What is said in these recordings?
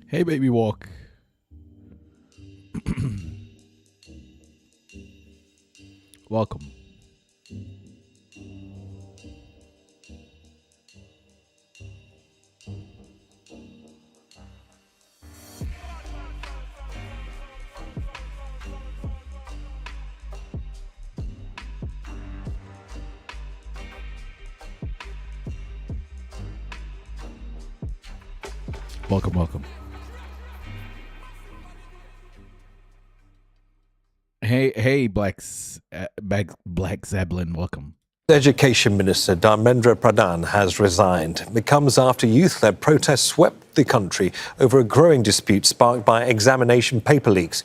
Hey, baby, walk. Welcome. Welcome, welcome. Hey, Black Zeppelin, welcome. Education Minister Dharmendra Pradhan has resigned. It comes after youth-led protests swept the country over a growing dispute sparked by examination paper leaks.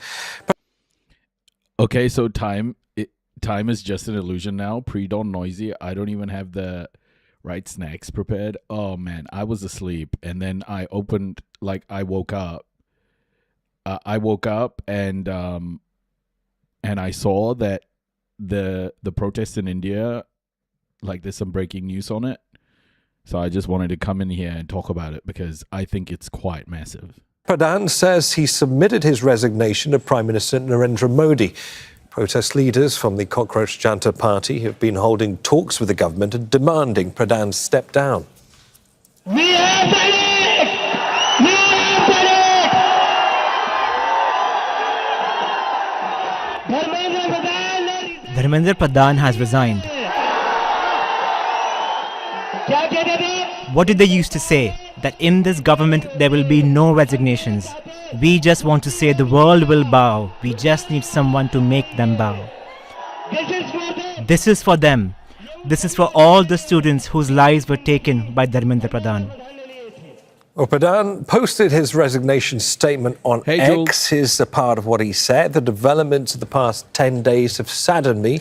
Okay, so time is just an illusion now. Pre-dawn noisy. I don't even have the right snacks prepared. Oh man, I was asleep, and then I woke up. I woke up and I saw that the protests in India, like there's some breaking news on it. So I just wanted to come in here and talk about it because I think it's quite massive. Pradhan says he submitted his resignation to Prime Minister Narendra Modi. Protest leaders from the Cockroach Janta party have been holding talks with the government and demanding Pradhan step down. We have done it! We have done it! Dharmendra Pradhan has resigned. What did they used to say? That in this government there will be no resignations. We just want to say the world will bow. We just need someone to make them bow. This is for them. This is for all the students whose lives were taken by Dharmendra Pradhan. Well, Pradhan posted his resignation statement on X. Here's a part of what he said. The developments of the past 10 days have saddened me.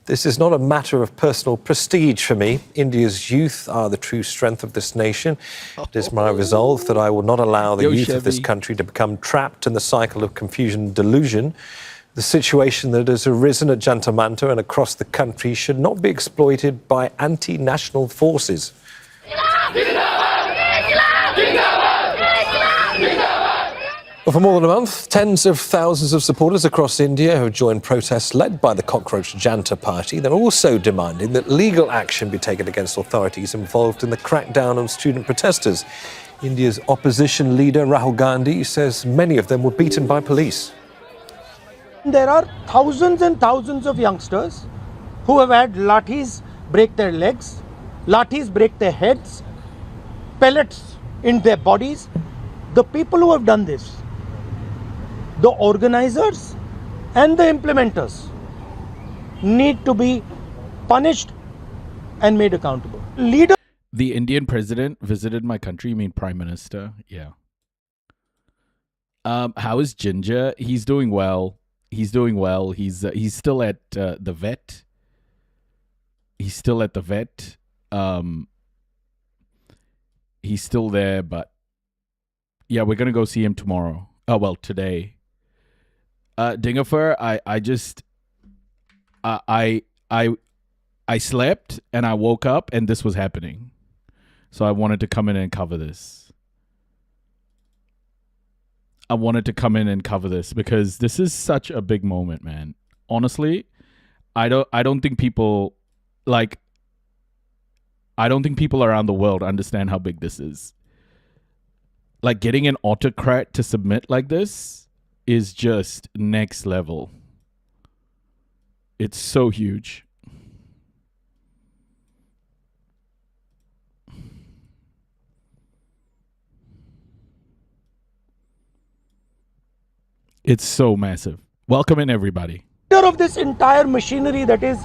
This is not a matter of personal prestige for me. India's youth are the true strength of this nation. It is my resolve that I will not allow the youth of this country to become trapped in the cycle of confusion and delusion. The situation that has arisen at Jantar and across the country should not be exploited by anti-national forces. Well, for more than a month, tens of thousands of supporters across India have joined protests led by the Cockroach Janta party. They're also demanding that legal action be taken against authorities involved in the crackdown on student protesters. India's opposition leader Rahul Gandhi says many of them were beaten by police. There are thousands and thousands of youngsters who have had lathis break their legs, lathis break their heads, pellets in their bodies. The people who have done this, the organizers and the implementers, need to be punished and made accountable. The Indian president visited my country. You mean Prime Minister? Yeah. How is Ginger? He's doing well. He's doing well. He's still at the vet. He's still at the vet. He's still there, but yeah, we're gonna go see him tomorrow. Oh well, today. Dingifer, I slept and I woke up and this was happening. So I wanted to come in and cover this. I wanted to come in and cover this because this is such a big moment, man. Honestly, I don't think people around the world understand how big this is. Like getting an autocrat to submit like this is just next level. It's so huge. It's so massive. Welcome in, everybody. Of this entire machinery that is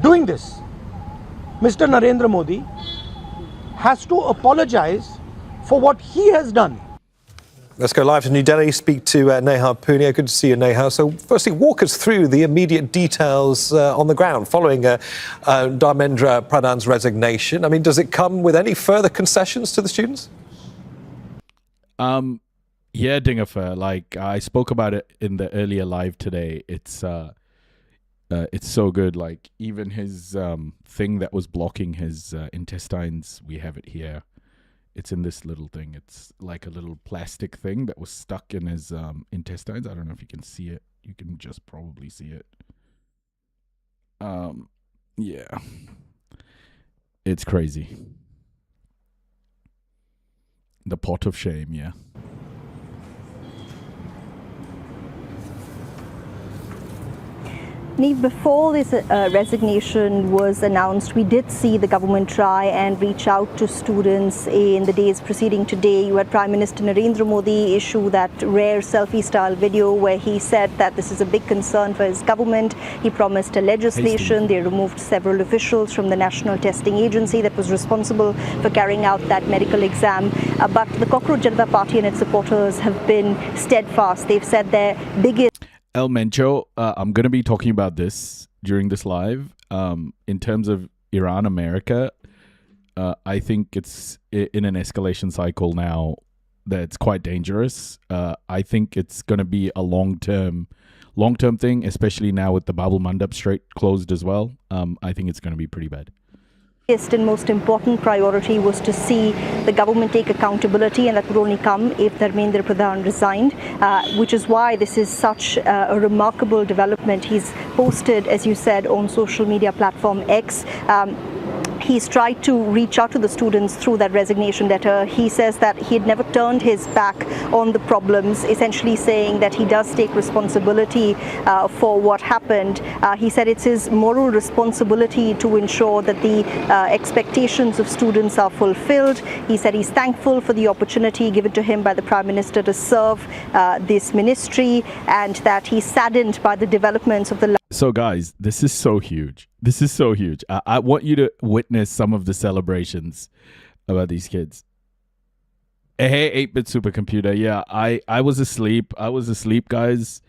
doing this, Mr. Narendra Modi has to apologize for what he has done. Let's go live to New Delhi, speak to Neha Punia. Good to see you, Neha. So firstly, walk us through the immediate details on the ground following Dharmendra Pradhan's resignation. I mean, does it come with any further concessions to the students? Yeah, Dingifer, like I spoke about it in the earlier live today. It's so good. Like even his thing that was blocking his intestines, we have it here. It's in this little thing. It's like a little plastic thing that was stuck in his intestines. I don't know if you can see it. You can just probably see it. Yeah. It's crazy. The pot of shame, yeah. Neve, before this resignation was announced, we did see the government try and reach out to students in the days preceding today. You had Prime Minister Narendra Modi issue that rare selfie-style video where he said that this is a big concern for his government. He promised a legislation. They removed several officials from the National Testing Agency that was responsible for carrying out that medical exam. But the Cockroach Janata Party and its supporters have been steadfast. They've said their biggest... El Mencho, I'm going to be talking about this during this live. In terms of Iran, America, I think it's in an escalation cycle now that's quite dangerous. I think it's going to be a long-term thing, especially now with the Bab el Mandab Strait closed as well. I think it's going to be pretty bad. And most important priority was to see the government take accountability, and that would only come if Dharmendra Pradhan resigned, which is why this is such a remarkable development. He's posted, as you said, on social media platform X. He's tried to reach out to the students through that resignation letter. He says that he had never turned his back on the problems, essentially saying that he does take responsibility for what happened. He said it's his moral responsibility to ensure that the expectations of students are fulfilled. He said he's thankful for the opportunity given to him by the Prime Minister to serve this ministry, and that he's saddened by the developments of the... So guys, this is so huge. This is so huge. I want you to witness some of the celebrations about these kids. Hey, 8-bit supercomputer. Yeah, I was asleep. Guys.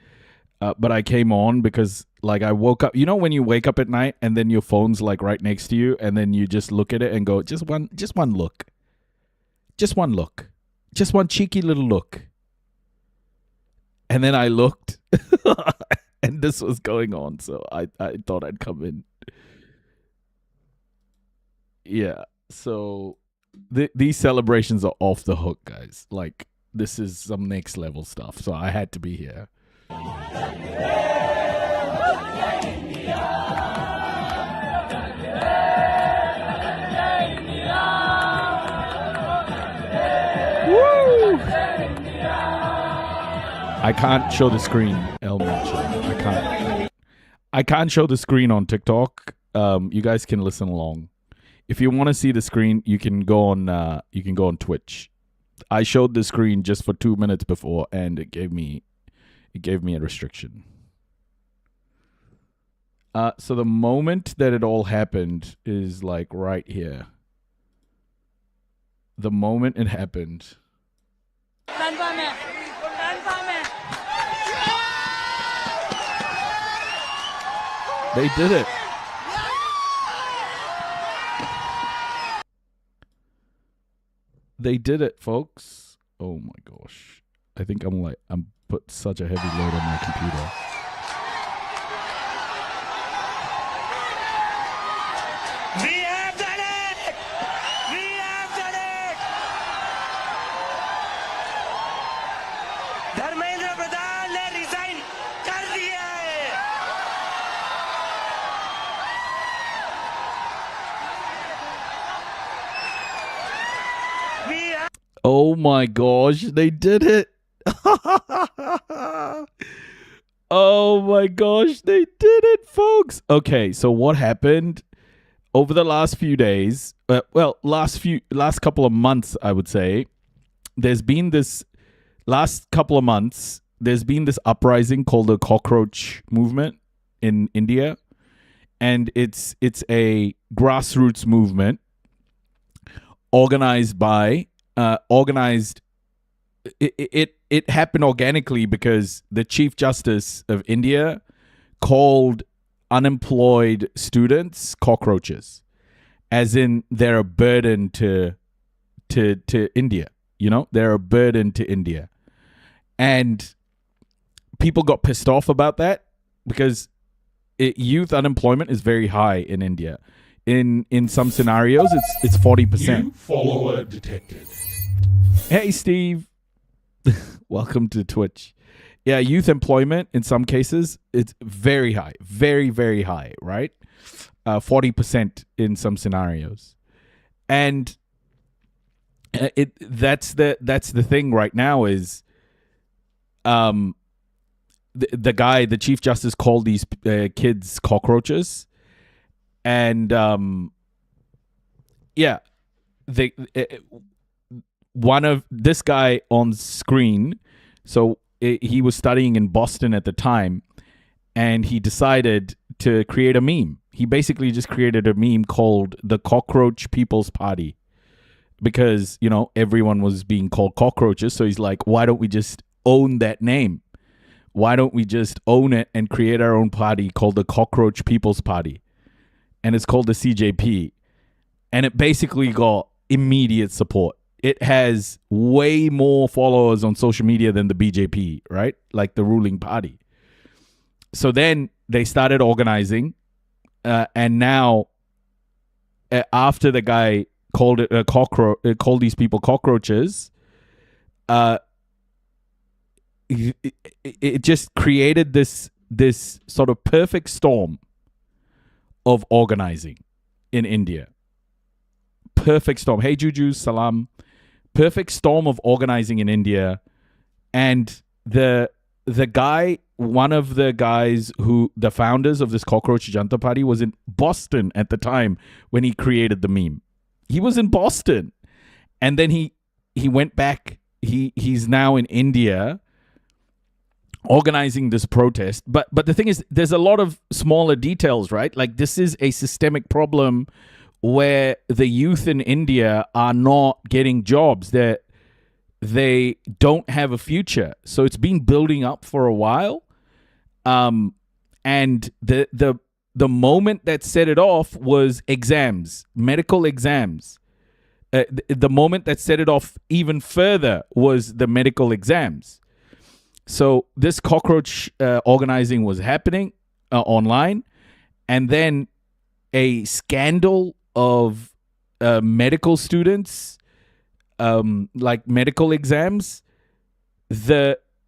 But I came on because like I woke up. You know when you wake up at night and then your phone's like right next to you and then you just look at it and go, just one look. Just one look. Just one cheeky little look. And then I looked. And this was going on, so I thought I'd come in. Yeah, so these celebrations are off the hook, guys. Like, this is some next level stuff, so I had to be here. Woo! I can't show the screen, I can't show the screen on TikTok. You guys can listen along. If you want to see the screen, you can go on Twitch. I showed the screen just for 2 minutes before, and it gave me a restriction. So the moment that it all happened is like right here. The moment it happened. They did it. They did it, folks. Oh my gosh. I think I'm put such a heavy load on my computer. We have done it! We have done it! Dharmendra Pradhan ने resign कर दिया है। Oh my gosh, they did it. Oh my gosh, they did it, folks. Okay, so what happened over the last few days? Last couple of months, I would say. There's been this uprising called the Cockroach movement in India, and it's a grassroots movement organized by it happened organically because the Chief Justice of India called unemployed students cockroaches, as in they're a burden to India. You know, they're a burden to India, and people got pissed off about that because youth unemployment is very high in India. In some scenarios, it's 40%. Follower detected. Hey, Steve. Welcome to Twitch. Yeah, youth employment in some cases, it's very high. Very, very high, right? 40% in some scenarios. And that's the thing right now is the Chief Justice called these kids cockroaches. And one of this guy on screen, so he was studying in Boston at the time, and he decided to create a meme. He basically just created a meme called the Cockroach People's Party, because, you know, everyone was being called cockroaches. So he's like, why don't we just own that name? Why don't we just own it and create our own party called the Cockroach People's Party? And it's called the CJP. And it basically got immediate support. It has way more followers on social media than the BJP, right? Like the ruling party. So then they started organizing. And now, after the guy called it a called these people cockroaches, it just created this sort of perfect storm of organizing in India. Perfect storm. Hey, Juju, salam. Perfect storm of organizing in India. And the guy, one of the guys the founders of this Cockroach Janta Party was in Boston at the time when he created the meme. He was in Boston. And then he went back. He's now in India organizing this protest. But the thing is, there's a lot of smaller details, right? Like, this is a systemic problem where the youth in India are not getting jobs, that they don't have a future. So it's been building up for a while. And the moment that set it off was exams, medical exams. The moment that set it off even further was the medical exams. So this cockroach organizing was happening online, and then a scandal of medical students, like medical exams.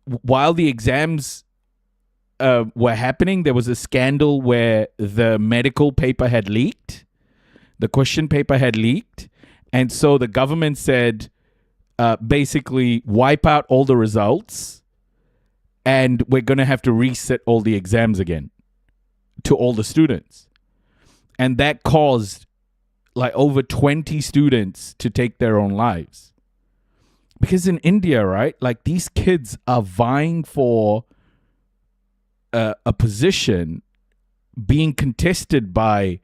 While the exams were happening, there was a scandal where the medical paper had leaked, the question paper had leaked, and so the government said, basically, wipe out all the results. And we're going to have to reset all the exams again to all the students. And that caused like over 20 students to take their own lives. Because in India, right, like these kids are vying for a position being contested by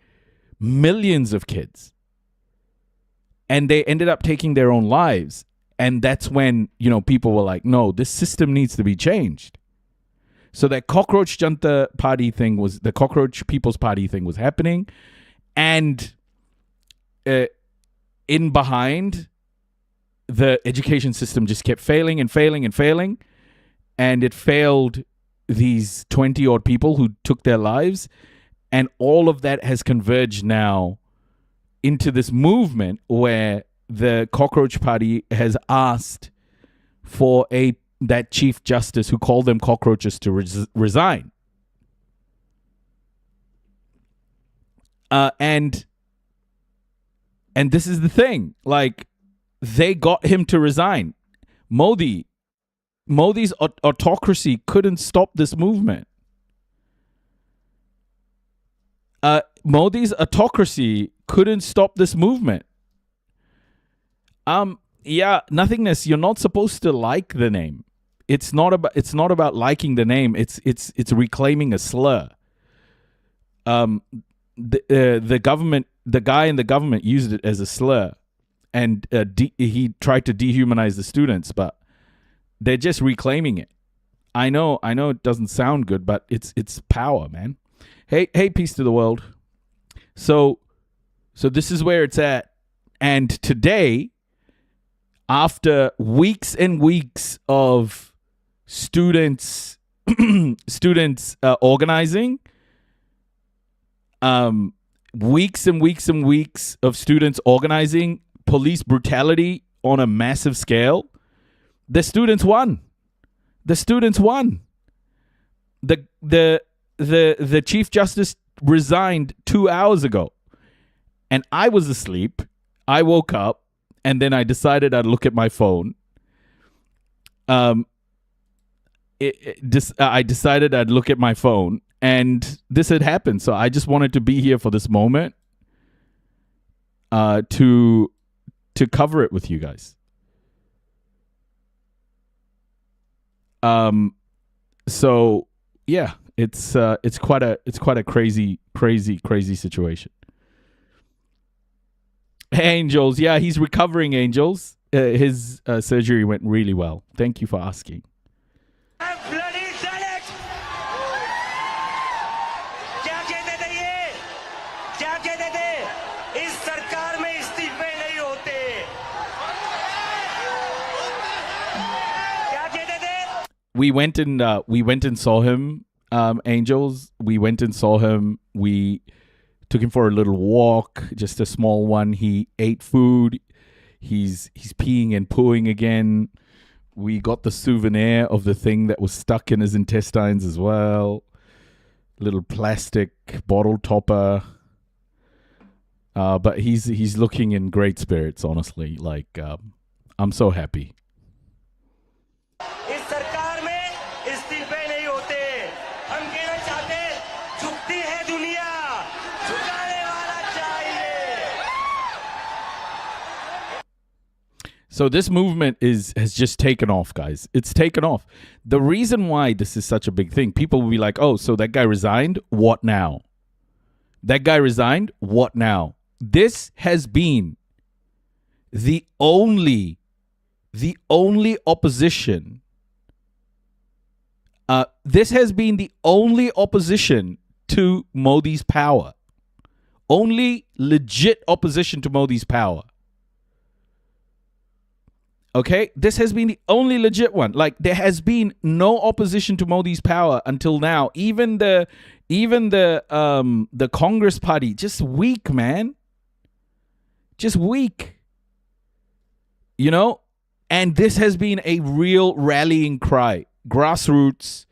millions of kids. And they ended up taking their own lives. And that's when, you know, people were like, no, this system needs to be changed. So that Cockroach Janta Party thing was, the Cockroach People's Party thing was happening. And in behind, the education system just kept failing and failing and failing. And it failed these 20 odd people who took their lives. And all of that has converged now into this movement where the Cockroach Party has asked for that Chief Justice who called them cockroaches to resign. And this is the thing. Like, they got him to resign. Modi's autocracy couldn't stop this movement. Modi's autocracy couldn't stop this movement. Yeah, Nothingness, you're not supposed to like the name. It's not about liking the name. It's reclaiming a slur. The government, the guy in the government used it as a slur, and he tried to dehumanize the students, but they're just reclaiming it. I know it doesn't sound good, but it's power, man. Hey, peace to the world. So this is where it's at. And today, after weeks and weeks of students organizing, weeks and weeks and weeks of students organizing, police brutality on a massive scale. The students won. The students won. The Chief Justice resigned 2 hours ago, and I was asleep. I woke up, and then I decided I'd look at my phone. I decided I'd look at my phone, and this had happened. So I just wanted to be here for this moment, to cover it with you guys. So yeah, it's quite a crazy situation. Hey, Angels, yeah, he's recovering. Angels, his surgery went really well. Thank you for asking. We went and saw him, Angels. We went and saw him. We took him for a little walk, just a small one. He ate food. He's peeing and pooing again. We got the souvenir of the thing that was stuck in his intestines as well. Little plastic bottle topper. But he's looking in great spirits, honestly. Like, I'm so happy. So this movement has just taken off, guys. It's taken off. The reason why this is such a big thing, people will be like, oh, so that guy resigned? What now? That guy resigned? What now? This has been the only opposition. This has been the only opposition to Modi's power. Only legit opposition to Modi's power. Okay, this has been the only legit one. Like, there has been no opposition to Modi's power until now. Even the Congress party, just weak, man. Just weak. You know? And this has been a real rallying cry. Grassroots.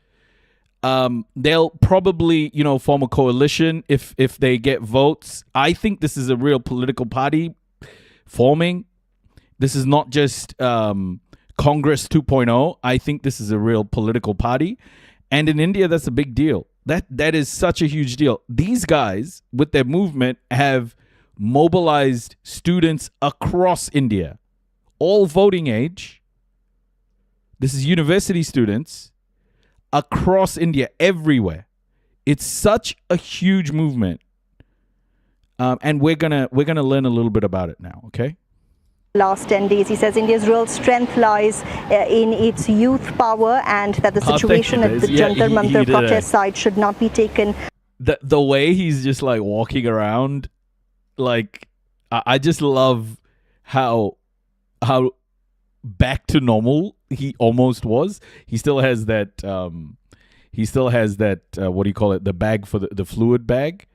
They'll probably, form a coalition if they get votes. I think this is a real political party forming. This is not just Congress 2.0. I think this is a real political party. And in India, that's a big deal. That is such a huge deal. These guys, with their movement, have mobilized students across India, all voting age. This is university students across India, everywhere. It's such a huge movement. And we're gonna learn a little bit about it now, okay? Last 10 days, he says India's real strength lies in its youth power, and that the situation at the Jantar Mantar protest site should not be taken. The way he's just like walking around, like, I just love how back to normal he almost was. He still has that what do you call it, the bag for the fluid bag.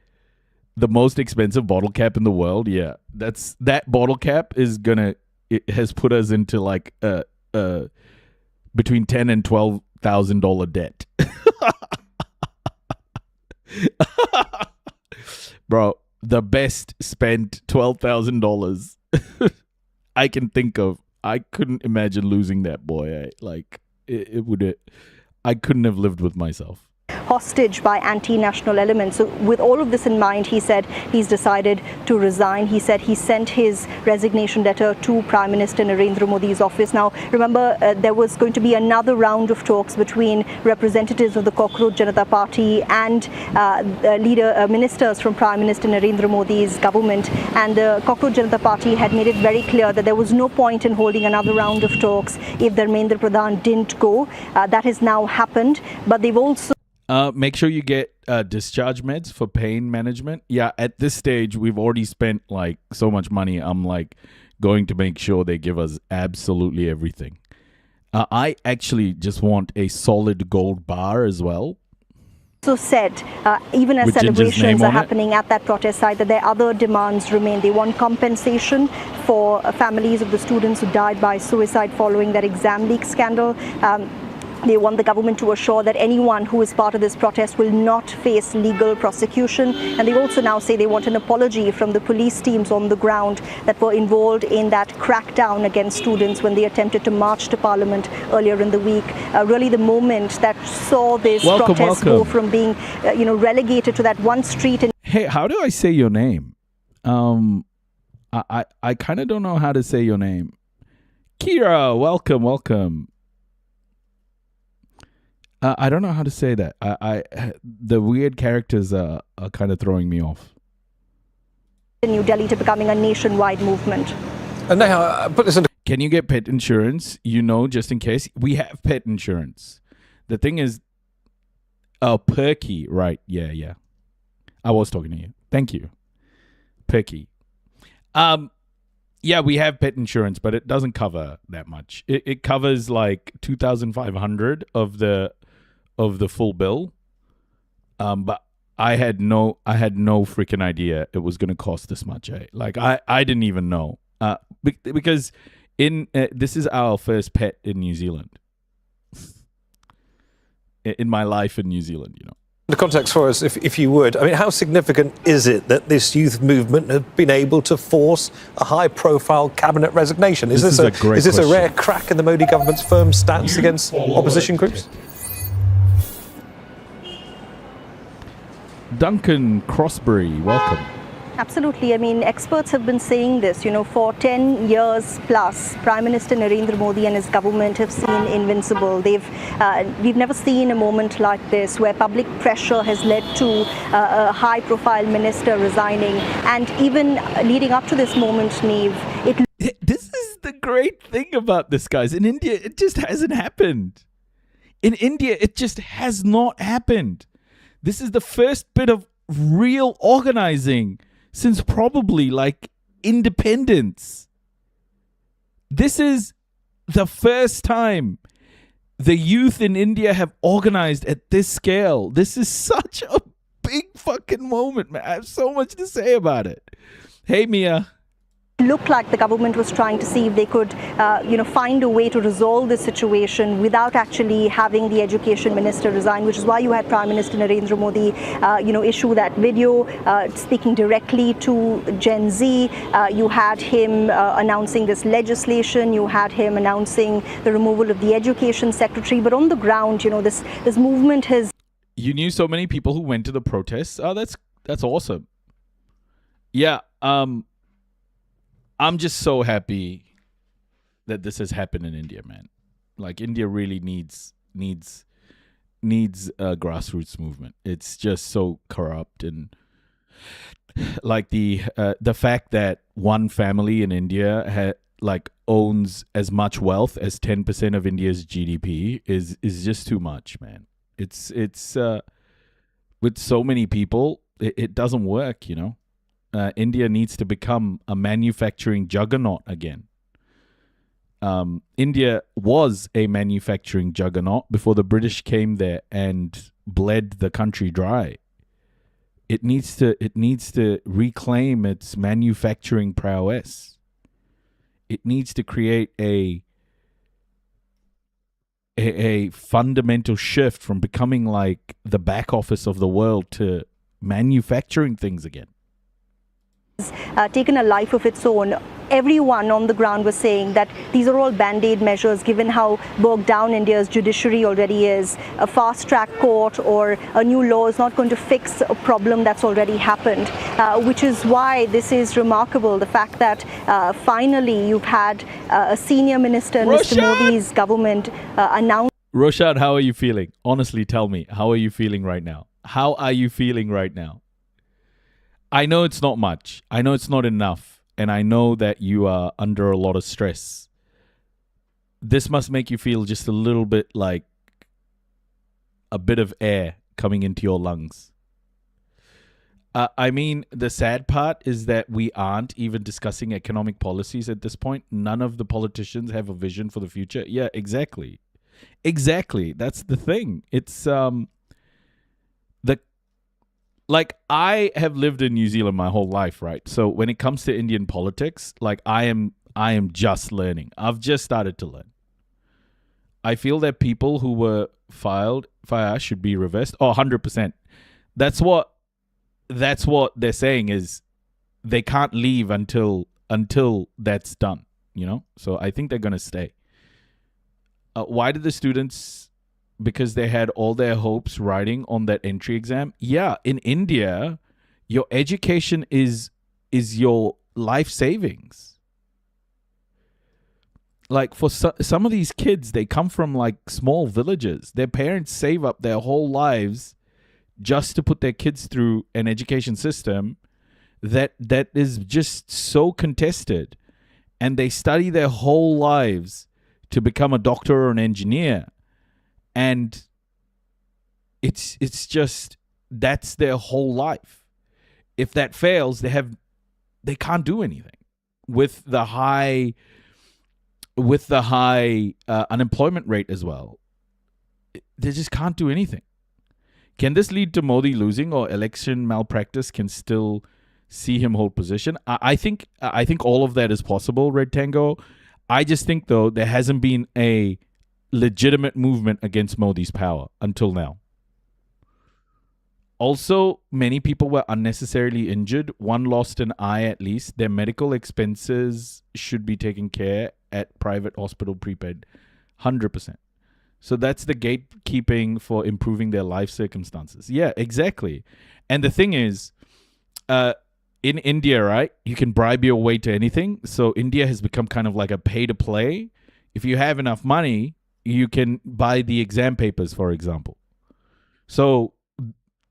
The most expensive bottle cap in the world. Yeah, that bottle cap it has put us into like between $10,000 and $12,000 debt. Bro, the best spent $12,000 I can think of. I couldn't imagine losing that boy. I couldn't have lived with myself. Hostage by anti-national elements. So with all of this in mind, he said he's decided to resign. He said he sent his resignation letter to Prime Minister Narendra Modi's office. Now, remember, there was going to be another round of talks between representatives of the Cockroach Janata Party and ministers from Prime Minister Narendra Modi's government. And the Cockroach Janata Party had made it very clear that there was no point in holding another round of talks if Dharmendra Pradhan didn't go. That has now happened. But they've also make sure you get discharge meds for pain management. Yeah, at this stage, we've already spent like so much money. I'm like going to make sure they give us absolutely everything. I actually just want a solid gold bar as well. also said, even as With Ginger's celebrations name are on it? happening at that protest site, that their other demands remain. They want compensation for families of the students who died by suicide following that exam leak scandal. They want the government to assure that anyone who is part of this protest will not face legal prosecution. And they also now say they want an apology from the police teams on the ground that were involved in that crackdown against students when they attempted to march to Parliament earlier in the week. Really the moment that saw this protest go from being relegated to that one street. Hey, how do I say your name? I kind of don't know how to say your name. Kira, welcome. I don't know how to say that. The weird characters are kind of throwing me off. In New Delhi to becoming a nationwide movement. And now, put this into... Can you get pet insurance? Just in case. We have pet insurance. The thing is... Oh, Perky. Right. Yeah. I was talking to you. Thank you. Perky. Yeah, we have pet insurance, but it doesn't cover that much. It covers like 2,500 of the full bill. But I had no freaking idea it was going to cost this much. Like I didn't even know. Because this is our first pet in New Zealand. In my life in New Zealand, The context for us, if you would. I mean, how significant is it that this youth movement have been able to force a high-profile cabinet resignation? Is this a rare crack in the Modi government's firm stance against opposition groups? Duncan Crossbury, welcome. Absolutely. I mean, experts have been saying this, for 10 years plus, Prime Minister Narendra Modi and his government have seen invincible. We've never seen a moment like this where public pressure has led to a high-profile minister resigning. And even leading up to this moment, Neve, This is the great thing about this, guys. In India, it just hasn't happened. In India, it just has not happened. This is the first bit of real organizing since probably like independence. This is the first time the youth in India have organized at this scale. This is such a big fucking moment, man. I have so much to say about it. Hey, Mia. looked like the government was trying to see if they could, find a way to resolve this situation without actually having the education minister resign, which is why you had Prime Minister Narendra Modi, issue that video speaking directly to Gen Z. You had him announcing this legislation. You had him announcing the removal of the education secretary. But on the ground, this movement has. You knew so many people who went to the protests. Oh, that's awesome. Yeah. I'm just so happy that this has happened in India, man. Like India really needs a grassroots movement. It's just so corrupt, and like the fact that one family in India owns as much wealth as 10% of India's GDP is just too much, man. It's with so many people, it doesn't work, India needs to become a manufacturing juggernaut again. India was a manufacturing juggernaut before the British came there and bled the country dry. It needs to reclaim its manufacturing prowess. It needs to create a fundamental shift from becoming like the back office of the world to manufacturing things again. Taken a life of its own. Everyone on the ground was saying that these are all band-aid measures given how bogged down India's judiciary already is. A fast-track court or a new law is not going to fix a problem that's already happened, which is why this is remarkable. The fact that finally you've had a senior minister in Mr. Modi's government announce. Roshan, how are you feeling? Honestly, tell me, how are you feeling right now? How are you feeling right now? I know it's not much. I know it's not enough. And I know that you are under a lot of stress. This must make you feel just a little bit like a bit of air coming into your lungs. I mean, the sad part is that we aren't even discussing economic policies at this point. None of the politicians have a vision for the future. Yeah, exactly. Exactly. That's the thing. It's like I have lived in New Zealand my whole life, right? So when it comes to Indian politics, like I am just learning. I've just started to learn. I feel that people who were fired should be reversed. Oh, 100%. That's what they're saying is they can't leave until that's done, you know? So I think they're going to stay. Why did the students, because they had all their hopes riding on that entry exam? Yeah, in India, your education is your life savings. Like for some of these kids, they come from like small villages. Their parents save up their whole lives just to put their kids through an education system that is just so contested, and they study their whole lives to become a doctor or an engineer, and it's just that's their whole life. If that fails, they can't do anything with the high unemployment rate as well. They just can't do anything. Can this lead to Modi losing, or election malpractice can still see him hold position? I think all of that is possible, Red Tango. I just think, though, there hasn't been a legitimate movement against Modi's power until now. Also, many people were unnecessarily injured. One lost an eye at least. Their medical expenses should be taken care at private hospital prepaid. 100%. So that's the gatekeeping for improving their life circumstances. Yeah, exactly. And the thing is, in India, right, you can bribe your way to anything. So India has become kind of like a pay-to-play. If you have enough money, you can buy the exam papers, for example. So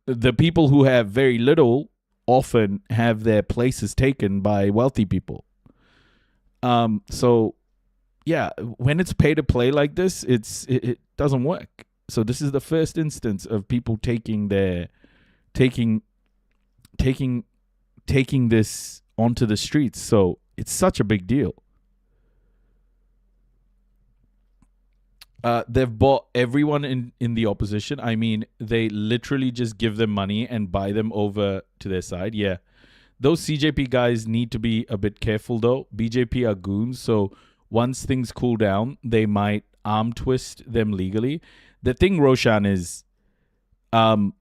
the people who have very little often have their places taken by wealthy people. So yeah, when it's pay to play like this, it doesn't work. So this is the first instance of people taking this onto the streets. So it's such a big deal. They've bought everyone in the opposition. I mean, they literally just give them money and buy them over to their side. Yeah. Those CJP guys need to be a bit careful, though. BJP are goons, so once things cool down, they might arm twist them legally. The thing, Roshan, is I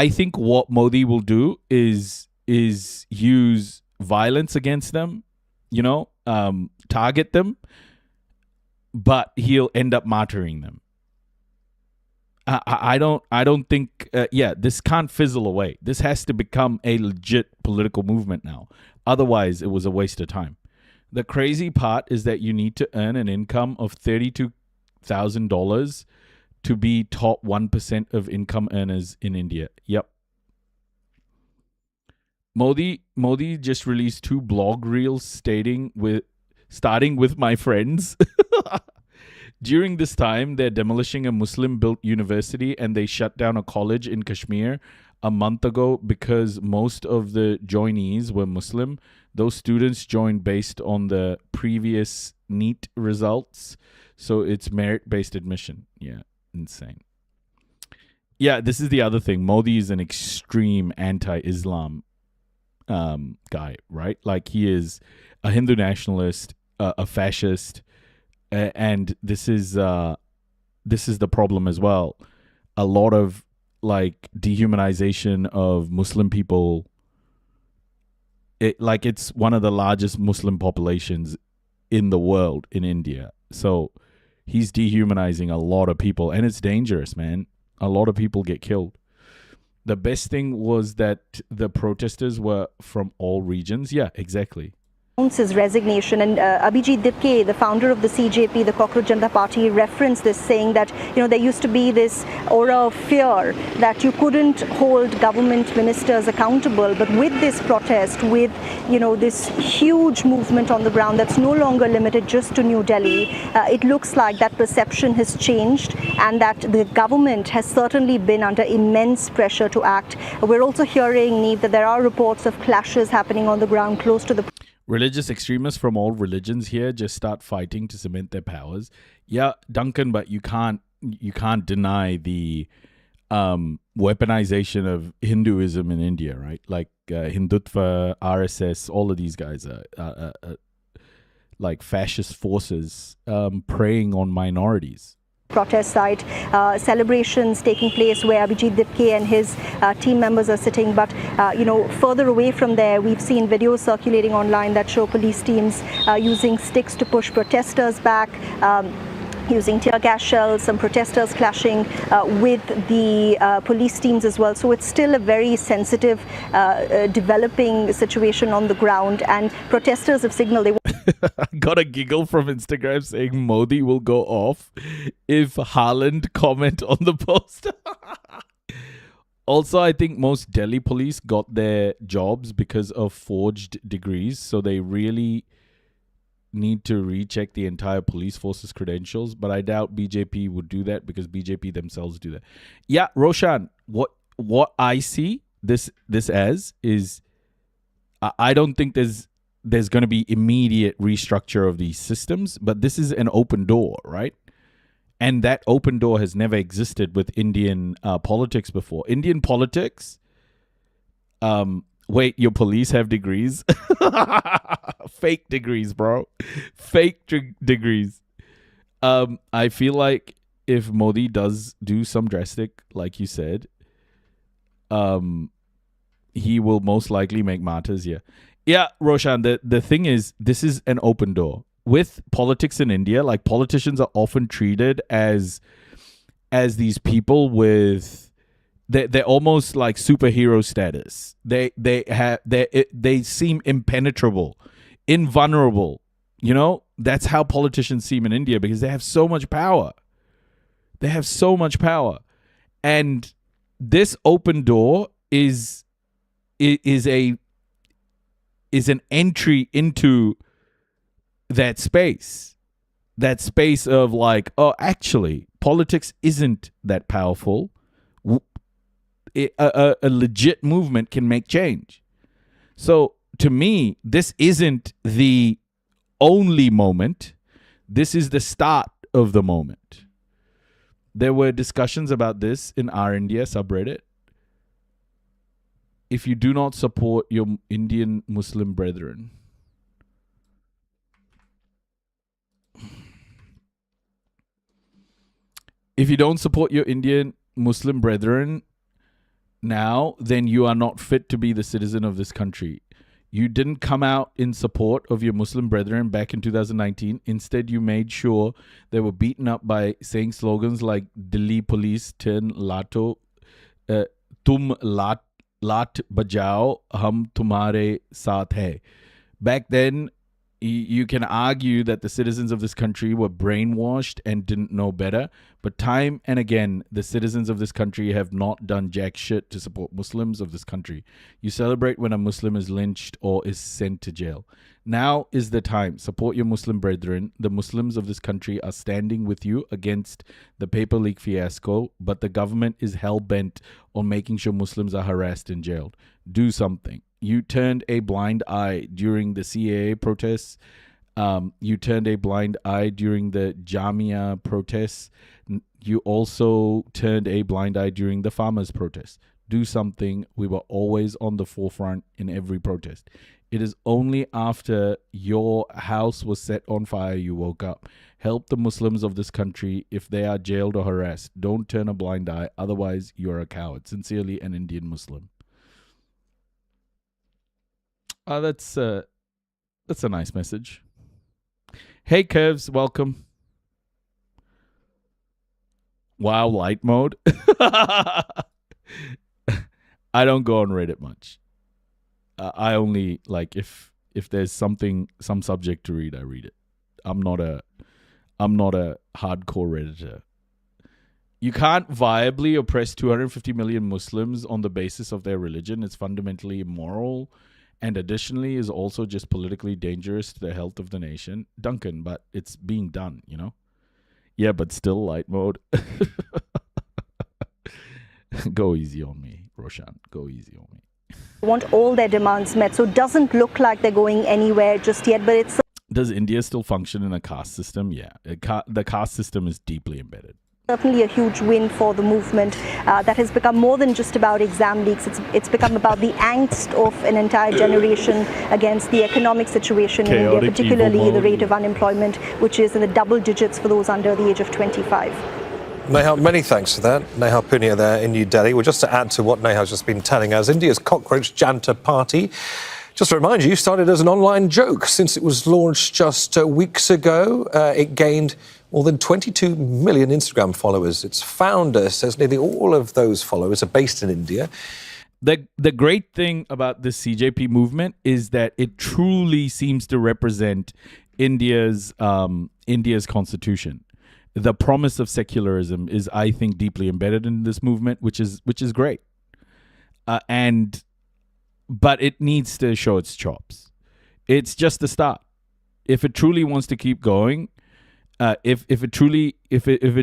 think what Modi will do is use violence against them, you know, target them, but he'll end up martyring them. I don't think, this can't fizzle away. This has to become a legit political movement now. Otherwise, it was a waste of time. The crazy part is that you need to earn an income of $32,000 to be top 1% of income earners in India. Yep. Modi just released 2 blog reels starting with my friends. During this time, they're demolishing a Muslim-built university, and they shut down a college in Kashmir a month ago because most of the joinees were Muslim. Those students joined based on the previous NEET results, so it's merit-based admission. Yeah, insane. Yeah, this is the other thing. Modi is an extreme anti-Islam guy, right? Like, he is a Hindu nationalist, a fascist, and this is the problem as well. A lot of like dehumanization of Muslim people. It's one of the largest Muslim populations in the world, in India. So he's dehumanizing a lot of people, and it's dangerous, man. A lot of people get killed. The best thing was that the protesters were from all regions. Yeah, exactly. His resignation, and Abhijit Dipke, the founder of the CJP, the Cockroach Janata Party, referenced this, saying that there used to be this aura of fear that you couldn't hold government ministers accountable, but with this protest, with this huge movement on the ground that's no longer limited just to New Delhi, it looks like that perception has changed, and that the government has certainly been under immense pressure to act. We're also hearing, Neve, that there are reports of clashes happening on the ground close to the religious extremists from all religions here just start fighting to cement their powers. Yeah, Duncan, but you can't deny the weaponization of Hinduism in India, right? Like Hindutva, RSS, all of these guys are like fascist forces preying on minorities. Protest site, celebrations taking place where Abhijit Dipke and his team members are sitting. But, further away from there, we've seen videos circulating online that show police teams using sticks to push protesters back, using tear gas shells, some protesters clashing with the police teams as well. So it's still a very sensitive, developing situation on the ground, and protesters have signaled they I got a giggle from Instagram saying Modi will go off if Haaland comment on the post. Also, I think most Delhi police got their jobs because of forged degrees, so they really need to recheck the entire police force's credentials, but I doubt BJP would do that because BJP themselves do that. Yeah, Roshan, what I see this as is I don't think there's going to be immediate restructure of these systems, but this is an open door, right? And that open door has never existed with Indian politics before. Indian politics, wait, your police have degrees? Fake degrees, bro. Fake degrees. I feel like if Modi does do some drastic, like you said, he will most likely make martyrs here. Yeah, Roshan, the thing is, this is an open door. With politics in India, like politicians are often treated as these people with they're almost like superhero status. They seem impenetrable, invulnerable. You know, that's how politicians seem in India because they have so much power. They have so much power, and this open door is an entry into that space of like, oh, actually, politics isn't that powerful. A legit movement can make change. So to me, this isn't the only moment. This is the start of the moment. There were discussions about this in our India subreddit. If you do not support your Indian Muslim brethren, if you don't support your Indian Muslim brethren now, then you are not fit to be the citizen of this country. You didn't come out in support of your Muslim brethren back in 2019. Instead, you made sure they were beaten up by saying slogans like Delhi police turn lato, tum lat bajao, hum tumhare saath hai. Back then, you can argue that the citizens of this country were brainwashed and didn't know better. But time and again, the citizens of this country have not done jack shit to support Muslims of this country. You celebrate when a Muslim is lynched or is sent to jail. Now is the time. Support your Muslim brethren. The Muslims of this country are standing with you against the paper leak fiasco, but the government is hell-bent on making sure Muslims are harassed and jailed. Do something. You turned a blind eye during the CAA protests. You turned a blind eye during the Jamia protests. You also turned a blind eye during the farmers' protests. Do something. We were always on the forefront in every protest. It is only after your house was set on fire you woke up. Help the Muslims of this country if they are jailed or harassed. Don't turn a blind eye. Otherwise, you're a coward. Sincerely, an Indian Muslim. That's a nice message. Hey, Curves, welcome. Wow, light mode. I don't go on Reddit much. I only like if there's some subject to read, I read it. I'm not a hardcore Redditor. You can't viably oppress 250 million Muslims on the basis of their religion. It's fundamentally immoral. And additionally is also just politically dangerous to the health of the nation. Duncan, but it's being done, you know? Yeah, but still light mode. Go easy on me, Roshan. Go easy on me. Want all their demands met. So it doesn't look like they're going anywhere just yet, but it's... Does India still function in a caste system? Yeah. The caste system is deeply embedded. Certainly a huge win for the movement that has become more than just about exam leaks. It's become about the angst of an entire generation against the economic situation in India, particularly the rate of unemployment, which is in the double digits for those under the age of 25. Nehal, many thanks for that. Nehal Punia there in New Delhi. Well, just to add to what Nehal's just been telling us, India's Cockroach Janta Party, just to remind you, started as an online joke. Since it was launched just weeks ago, it gained more than 22 million Instagram followers. Its founder says nearly all of those followers are based in India. The great thing about this CJP movement is that it truly seems to represent India's constitution. The promise of secularism is, I think, deeply embedded in this movement, which is great. But it needs to show its chops. It's just the start. If it truly wants to keep going, if it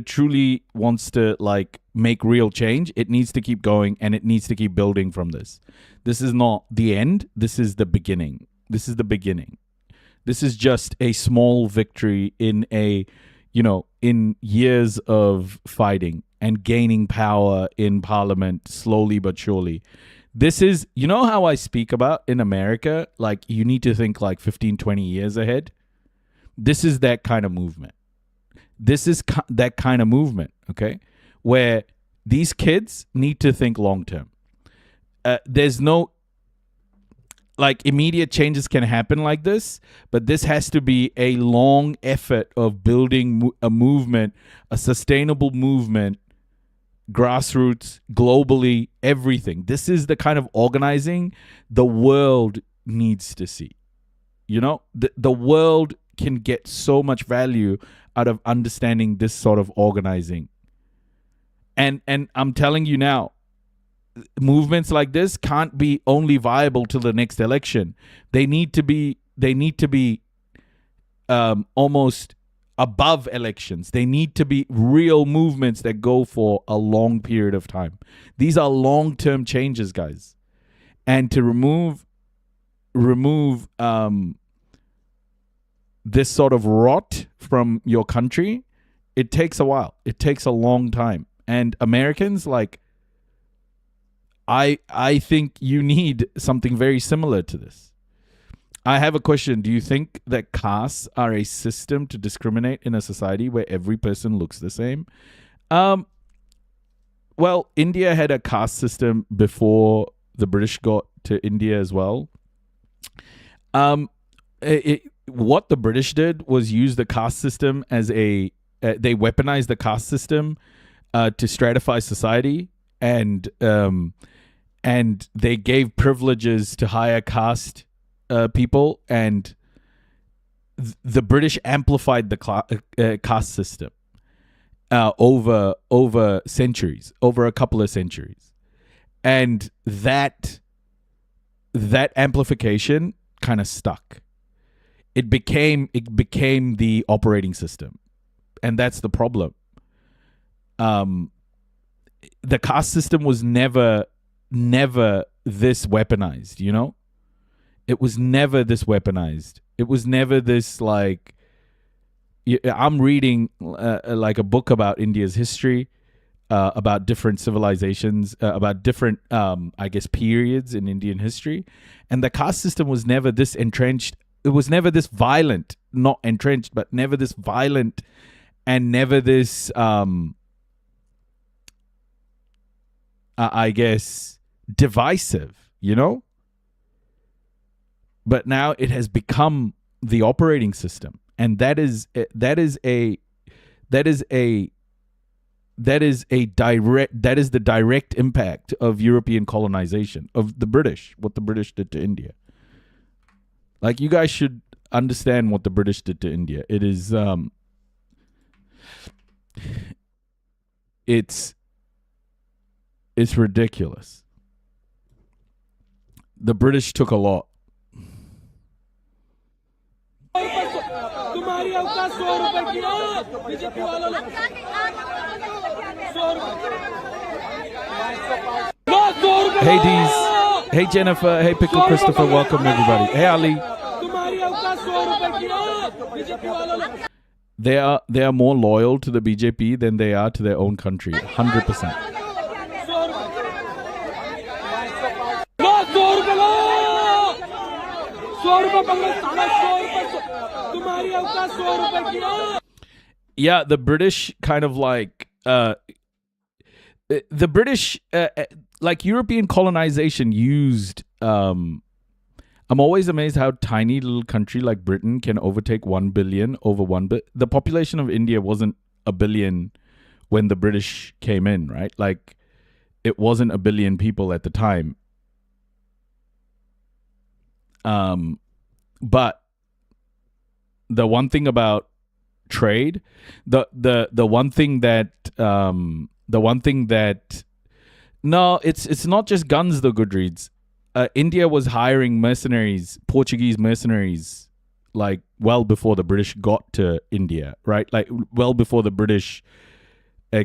truly wants to like make real change, it needs to keep going and it needs to keep building from this. This is not the end. This is the beginning. This is the beginning. This is just a small victory in in years of fighting and gaining power in parliament slowly but surely. This is, how I speak about in America, like you need to think like 15, 20 years ahead. This is that kind of movement. This is that kind of movement, okay, where these kids need to think long term. There's no, like, immediate changes can happen like this, but this has to be a long effort of building a movement, a sustainable movement, grassroots, globally, everything. This is the kind of organizing the world needs to see. The world can get so much value out of understanding this sort of organizing. And I'm telling you now, movements like this can't be only viable till the next election. They need to be almost above elections. They need to be real movements that go for a long period of time. These are long-term changes, guys. And to remove this sort of rot from your country, it takes a while. It takes a long time. And Americans, like, I think you need something very similar to this. I have a question. Do you think that castes are a system to discriminate in a society where every person looks the same? Well, India had a caste system before the British got to India as well. What the British did was use the caste system as they weaponized the caste system to stratify society, and they gave privileges to higher caste people, and the British amplified the caste system over centuries, over a couple of centuries, and that amplification kind of stuck. It became the operating system, and that's the problem. The caste system was never this weaponized. It was never this weaponized. It was never this, like, I'm reading like a book about India's history, about different civilizations, about different periods in Indian history, and the caste system was never this entrenched. It was never this violent, not entrenched, but never this violent, and never this, divisive, But now it has become the operating system, and that is the direct impact of European colonization, of the British, what the British did to India. Like, you guys should understand what the British did to India. It is, it's ridiculous. The British took a lot. Hey Deez, hey Jennifer, hey Pickle Christopher, welcome everybody. Hey Ali. They are more loyal to the BJP than they are to their own country. 100%. Yeah, the British kind of like the British like European colonization used I'm always amazed how tiny little country like Britain can overtake 1 billion over 1 billion. The population of India wasn't a billion when the British came in, right? Like it wasn't a billion people at the time. But the one thing about trade, the one thing that no, it's not just guns though, Goodreads. India was hiring mercenaries, Portuguese mercenaries, like well before the British got to India, right? Like well before the British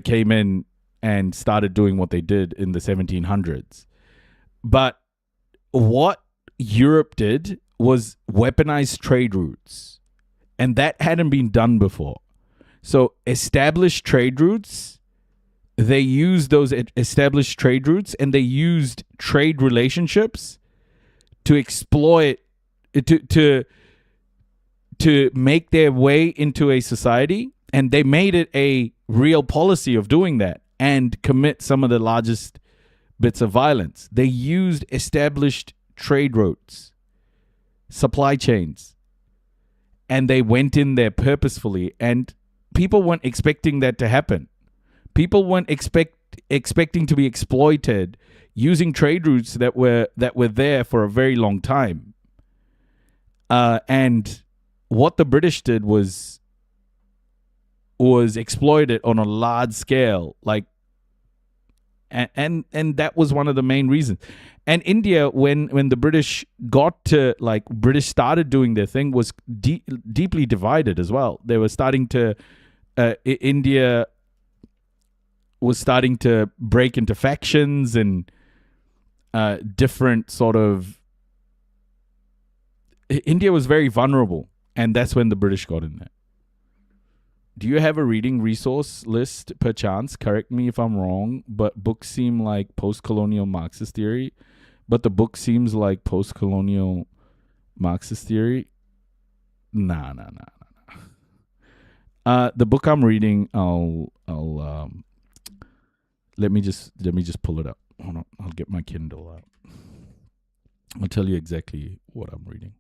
came in and started doing what they did in the 1700s. But what Europe did was weaponize trade routes, and that hadn't been done before. So established trade routes, they used those established trade routes and they used trade relationships to exploit, to make their way into a society, and they made it a real policy of doing that and commit some of the largest bits of violence. They used established trade routes, supply chains, and they went in there purposefully, and people weren't expecting that to happen. People weren't expecting to be exploited using trade routes that were there for a very long time. And what the British did was exploit it on a large scale, like, and that was one of the main reasons. And India, when the British got to, like, British started doing their thing, was deeply divided as well. They were starting to India was starting to break into factions and different sort of... India was very vulnerable, and that's when the British got in there. Do you have a reading resource list, perchance? Correct me if I'm wrong, but books seem like post-colonial Marxist theory. But the book seems like post-colonial Marxist theory. Nah. The book I'm reading, I'll let me just pull it up. Hold on, I'll get my Kindle out. I'll tell you exactly what I'm reading.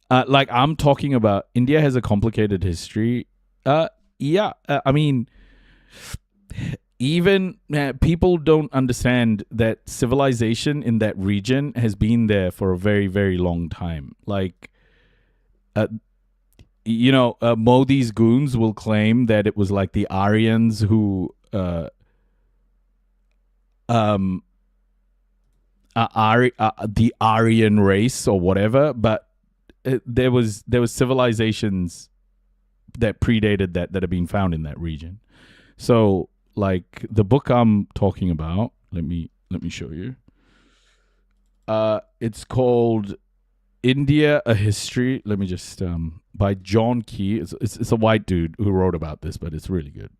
Like I'm talking about, India has a complicated history. I mean, even people don't understand that civilization in that region has been there for a very, very long time. Like, Modi's goons will claim that it was like the Aryans who, the Aryan race or whatever, but there was civilizations that predated that have been found in that region. So, like, the book I'm talking about, let me show you. It's called India: A History. Let me just by John Key. It's a white dude who wrote about this, but it's really good.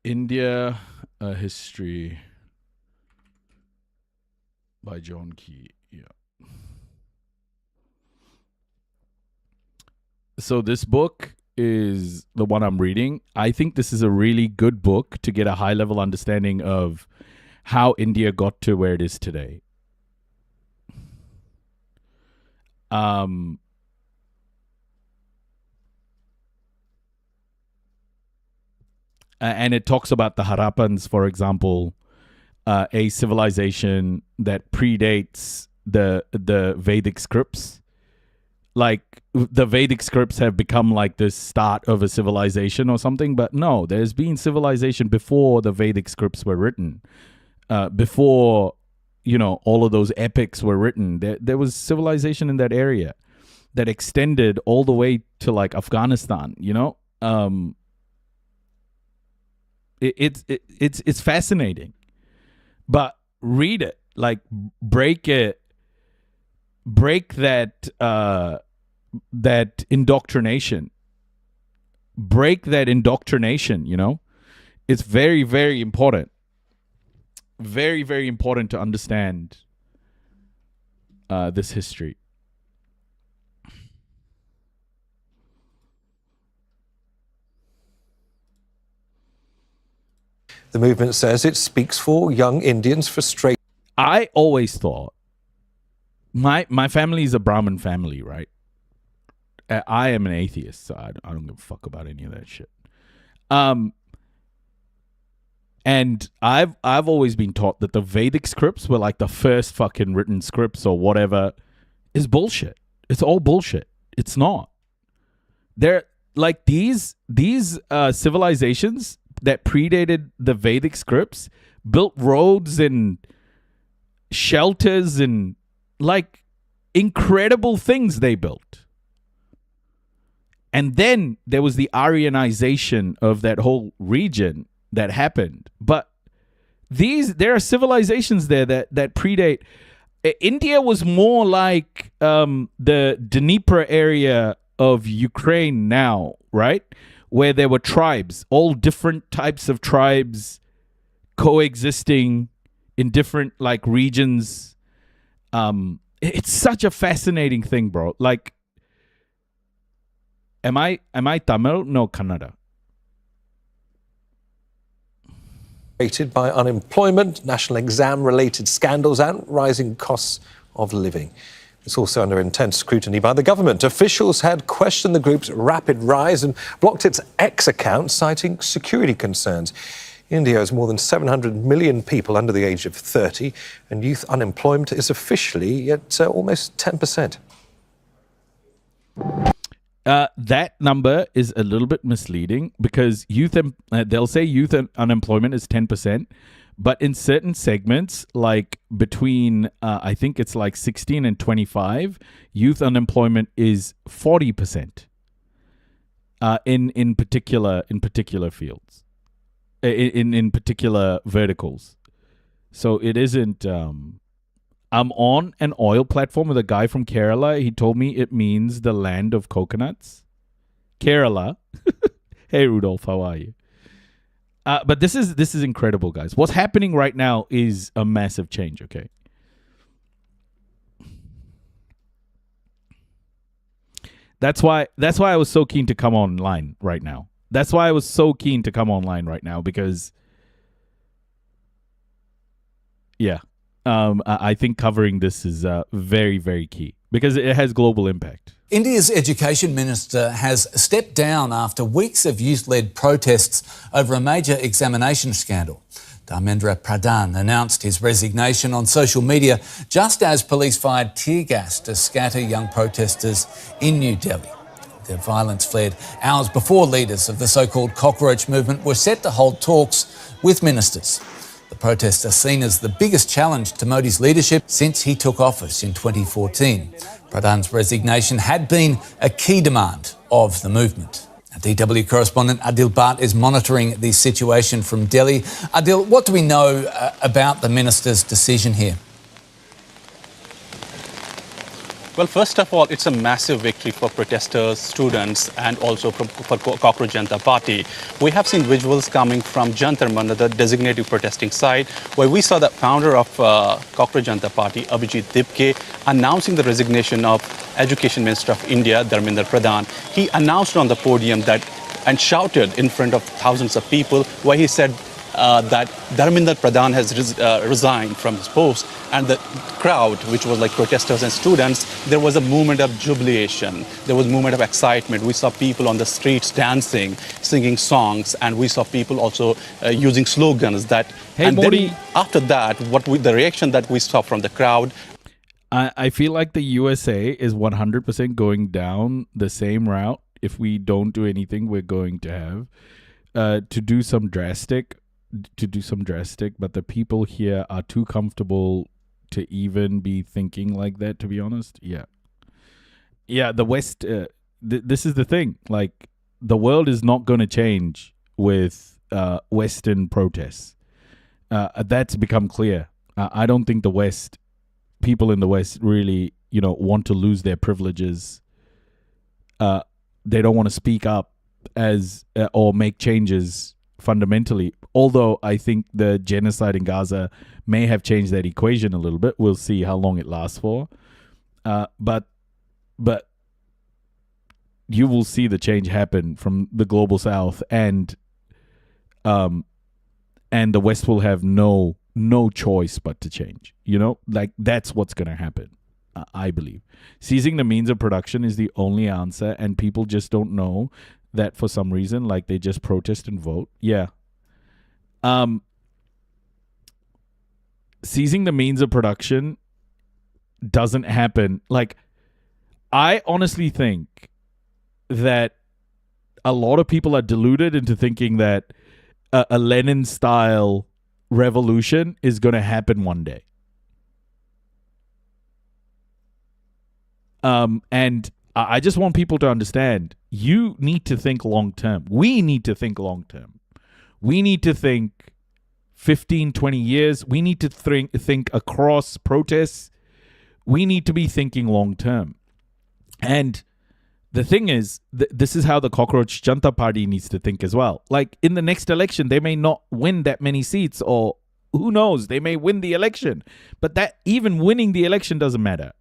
India: A History by John Key. Yeah. So this book is the one I'm reading. I think this is a really good book to get a high level understanding of how India got to where it is today. And it talks about the Harappans, for example, a civilization that predates the Vedic scripts. Like, the Vedic scripts have become like the start of a civilization or something, but no, there's been civilization before the Vedic scripts were written. Before, all of those epics were written, there was civilization in that area that extended all the way to, like, Afghanistan. It's fascinating, but read it, like, break that that indoctrination. Break that indoctrination, you know? It's very, very important. Very, very important to understand this history. The movement says it speaks for young Indians frustrated. I always thought my family is a Brahmin family, right? I am an atheist, so I don't give a fuck about any of that shit. And I've always been taught that the Vedic scripts were like the first fucking written scripts or whatever is bullshit. It's all bullshit. It's not. They're like these civilizations that predated the Vedic scripts built roads and shelters and like incredible things they built. And then there was the Aryanization of that whole region that happened. But there are civilizations there that predate. India was more like the Dnieper area of Ukraine now, right? Where there were tribes, all different types of tribes coexisting in different like regions. It's such a fascinating thing, bro. Like, am I Tamil? No, Kannada. By unemployment, national exam-related scandals and rising costs of living. It's also under intense scrutiny by the government. Officials had questioned the group's rapid rise and blocked its X account, citing security concerns. India has more than 700 million people under the age of 30, and youth unemployment is officially at almost 10%. That number is a little bit misleading because they'll say youth unemployment is 10%, but in certain segments, like between I think it's like 16 and 25, youth unemployment is 40%. In particular fields, in particular verticals. So it isn't. I'm on an oil platform with a guy from Kerala. He told me it means the land of coconuts. Kerala. Hey, Rudolph, how are you? But this is incredible, guys. What's happening right now is a massive change, okay? That's why I was so keen to come online right now. Because yeah. I think covering this is very, very key because it has global impact. India's education minister has stepped down after weeks of youth-led protests over a major examination scandal. Dharmendra Pradhan announced his resignation on social media just as police fired tear gas to scatter young protesters in New Delhi. The violence flared hours before leaders of the so-called Cockroach movement were set to hold talks with ministers. The protests are seen as the biggest challenge to Modi's leadership since he took office in 2014. Pradhan's resignation had been a key demand of the movement. Our DW correspondent Adil Bhatt is monitoring the situation from Delhi. Adil, what do we know about the minister's decision here? Well, first of all, it's a massive victory for protesters, students, and also for Cockroach Janata Party. We have seen visuals coming from Jantar Mandir, the designated protesting site, where we saw the founder of Cockroach Janata Party, Abhijit Dipke, announcing the resignation of Education Minister of India, Dharmendra Pradhan. He announced on the podium that and shouted in front of thousands of people, where he said that Dharmendra Pradhan has resigned from his post, and the crowd, which was like protesters and students, there was a movement of jubilation. There was a movement of excitement. We saw people on the streets dancing, singing songs, and we saw people also using slogans that. Hey, and Modi. then after that, the reaction that we saw from the crowd. I feel like the USA is 100% going down the same route. If we don't do anything, we're going to have to do some drastic, but the people here are too comfortable to even be thinking like that, to be honest. Yeah, the West, this is the thing. Like, the world is not going to change with Western protests. That's become clear. I don't think the West, people in the West really, want to lose their privileges they don't want to speak up as or make changes fundamentally. Although I think the genocide in Gaza may have changed that equation a little bit. We'll see how long it lasts for. But you will see the change happen from the global South, and the West will have no choice but to change. Like that's what's going to happen. I believe seizing the means of production is the only answer, and people just don't know that for some reason. Like they just protest and vote. Yeah. Seizing the means of production doesn't happen. Like, I honestly think that a lot of people are deluded into thinking that a Lenin-style revolution is going to happen one day. And I just want people to understand, you need to think long-term. We need to think long-term. We need to think 15, 20 years. We need to think across protests. We need to be thinking long-term. And the thing is, this is how the Cockroach Janta Party needs to think as well. Like, in the next election, they may not win that many seats, or who knows, they may win the election. But that even winning the election doesn't matter.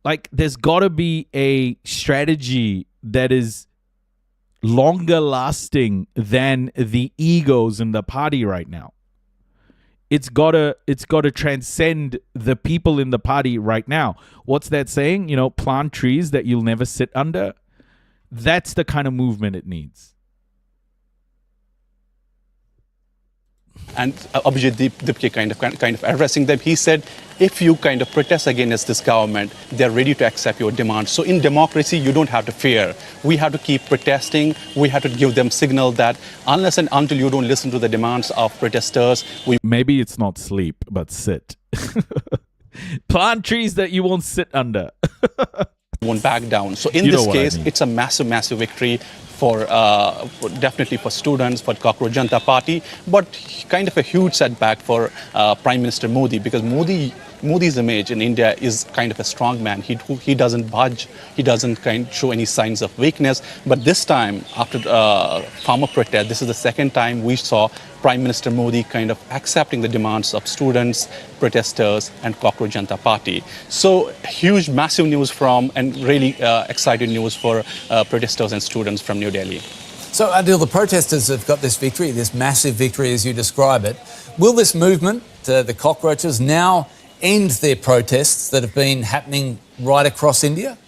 Like, there's got to be a strategy that is longer lasting than the egos in the party right now. It's gotta transcend the people in the party right now. What's that saying? Plant trees that you'll never sit under. That's the kind of movement it needs. And Abhijit Dipke kind of addressing them. He said, if you kind of protest against this government, they're ready to accept your demands. So in democracy, you don't have to fear. We have to keep protesting. We have to give them signal that unless and until you don't listen to the demands of protesters, maybe it's not sleep, but sit. Plant trees that you won't sit under. won't back down. So in this case, it's a massive victory for definitely for students, for Cockroach Janta Party, but kind of a huge setback for Prime Minister Modi, because Modi's image in India is kind of a strong man. He doesn't budge. He doesn't show any signs of weakness. But this time, after farmer protest, this is the second time we saw Prime Minister Modi kind of accepting the demands of students, protesters, and Cockroach Janta Party. So huge, massive news and really exciting news for protesters and students from New Delhi. So, Adil, the protesters have got this victory, this massive victory as you describe it. Will this movement, the Cockroaches, now end their protests that have been happening right across India?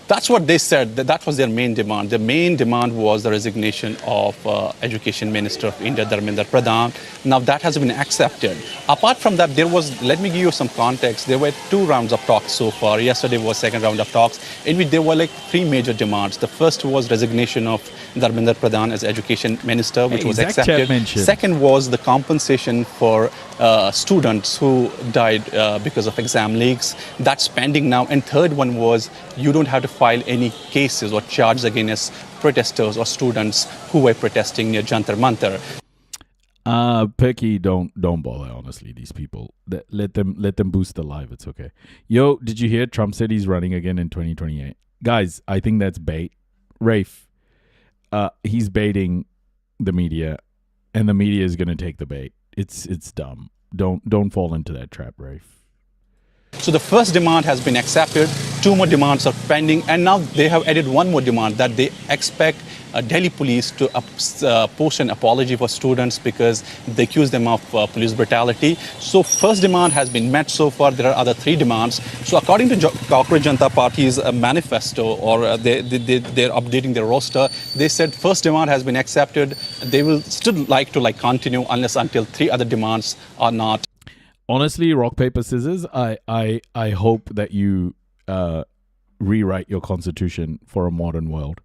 That's what they said. That was their main demand. The main demand was the resignation of Education Minister of India, Dharmendra Pradhan. Now that has been accepted. Apart from that, let me give you some context. There were 2 rounds of talks so far. Yesterday was second round of talks in which there were 3 major demands. The first was resignation of Dharmendra Pradhan as Education Minister, which was accepted. Second was the compensation for students who died because of exam leaks. That's pending now. And third one was you don't have to file any cases or charges against protesters or students who were protesting near Jantar Mantar. Pecky, don't bother. Honestly, these people, let them boost the live. It's okay. Yo, did you hear Trump said he's running again in 2028? Guys, I think that's bait. Rafe, he's baiting the media, and the media is gonna take the bait. It's dumb. Don't fall into that trap, Rafe. So the first demand has been accepted, 2 more demands are pending, and now they have added 1 more demand that they expect Delhi police to post an apology for students because they accuse them of police brutality. So first demand has been met so far. There are other 3 demands. So according to Cockroach Janta Party's manifesto, or they're updating their roster, they said first demand has been accepted. They will still like to continue unless until 3 other demands are not. Honestly, rock, paper, scissors, I hope that you rewrite your constitution for a modern world.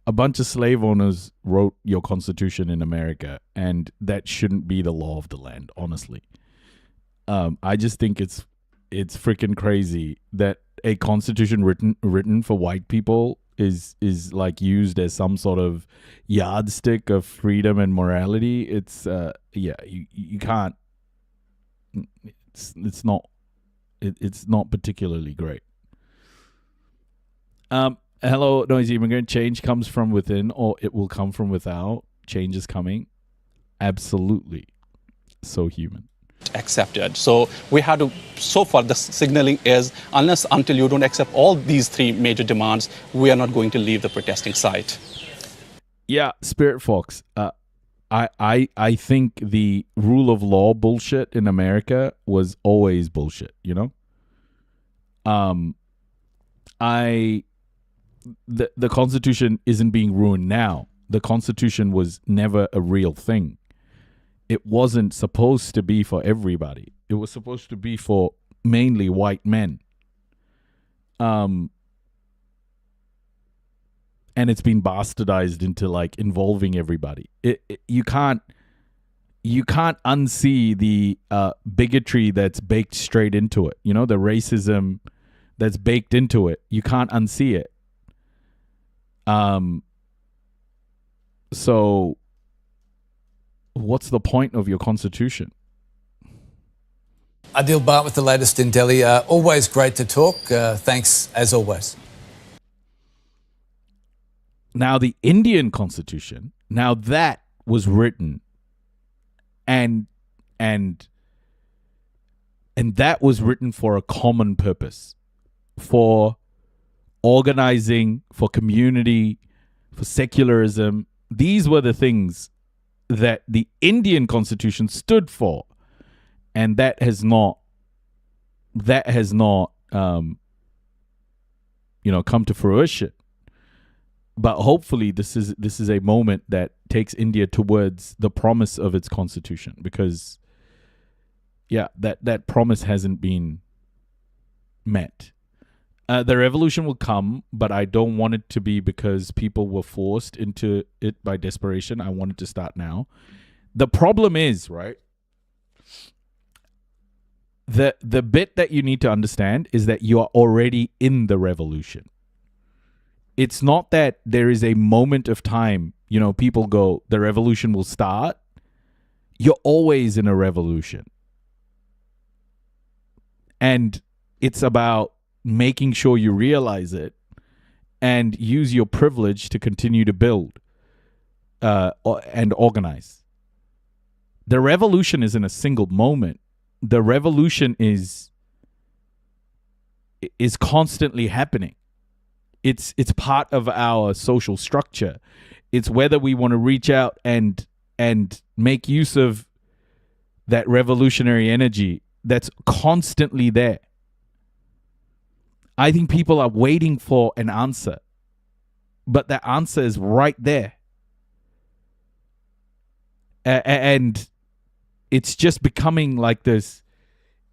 A bunch of slave owners wrote your constitution in America, and that shouldn't be the law of the land, honestly. I just think it's freaking crazy that a constitution written for white people is used as some sort of yardstick of freedom and morality. It's you can't. It's not particularly great. Hello, noisy immigrant. Change comes from within, or it will come from without. Change is coming. Absolutely. So human. Accepted. So we had to, so far the signaling is until you don't accept all these three major demands, we are not going to leave the protesting site. Yeah, Spirit Fox. I think the rule of law bullshit in America was always bullshit, you know? The Constitution isn't being ruined now. The Constitution was never a real thing. It wasn't supposed to be for everybody. It was supposed to be for mainly white men. And it's been bastardized into like involving everybody. You can't unsee the bigotry that's baked straight into it. You know, the racism that's baked into it. You can't unsee it. So what's the point of your constitution? Adil Bhatt with the latest in Delhi. Always great to talk. Thanks as always. Now, the Indian constitution, now that was written and that was written for a common purpose, for organizing, for community, for secularism. These were the things that the Indian constitution stood for, and that has not come to fruition. But hopefully this is a moment that takes India towards the promise of its constitution, because that promise hasn't been met. The revolution will come, but I don't want it to be because people were forced into it by desperation. I want it to start now. The problem is, right, the bit that you need to understand is that you are already in the revolution. It's not that there is a moment of time, you know, people go, the revolution will start. You're always in a revolution. And it's about making sure you realize it and use your privilege to continue to build and organize. The revolution isn't a single moment. The revolution is constantly happening. It's part of our social structure. It's whether we want to reach out and make use of that revolutionary energy that's constantly there. I think people are waiting for an answer, but the answer is right there. And it's just becoming like this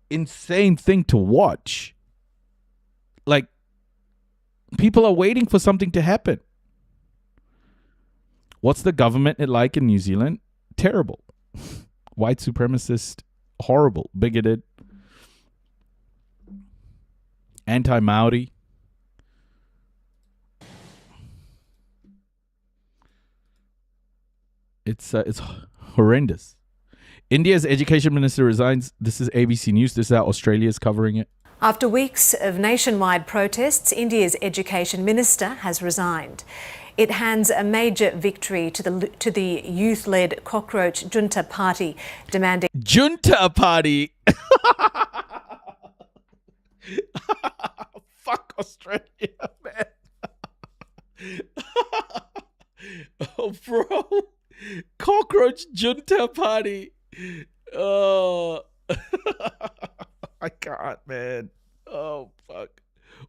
insane thing to watch. Like, people are waiting for something to happen. What's the government like in New Zealand? Terrible. White supremacist, horrible, bigoted, anti-Maori. It's horrendous. India's education minister resigns. This is ABC News. This is how Australia is covering it. After weeks of nationwide protests, India's education minister has resigned. It hands a major victory to the youth-led Cockroach Junta Party, demanding... Junta Party! Fuck Australia, man. Oh, bro. Cockroach Junta Party. Oh. I can't, man. Oh, fuck.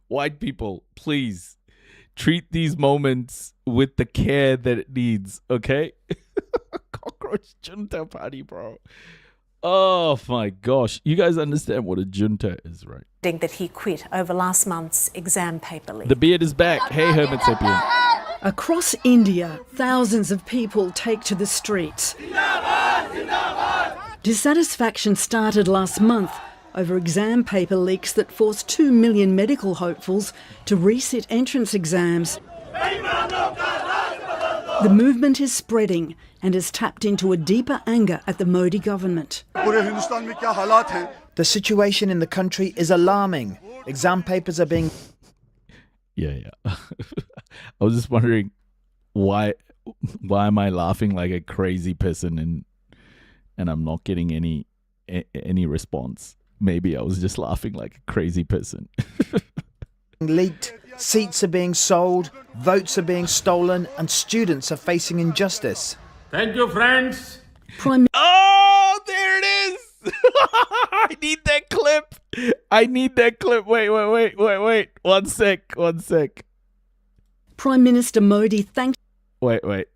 White people, please treat these moments with the care that it needs, okay? Cockroach Junta Party, bro. Oh, my gosh. You guys understand what a junta is, right? That he quit over last month's exam paper leak. The beard is back. Hey, Hermit Sapien. Across India, thousands of people take to the streets. Dissatisfaction started last month over exam paper leaks that forced 2 million medical hopefuls to resit entrance exams. The movement is spreading and has tapped into a deeper anger at the Modi government. The situation in the country is alarming. Exam papers are being... Yeah. I was just wondering why am I laughing like a crazy person and I'm not getting any response. Maybe I was just laughing like a crazy person. Leaked, seats are being sold, votes are being stolen, and students are facing injustice. Thank you, friends. Oh, there it is. I need that clip. Wait. One sec. Prime Minister Modi thanked. Wait.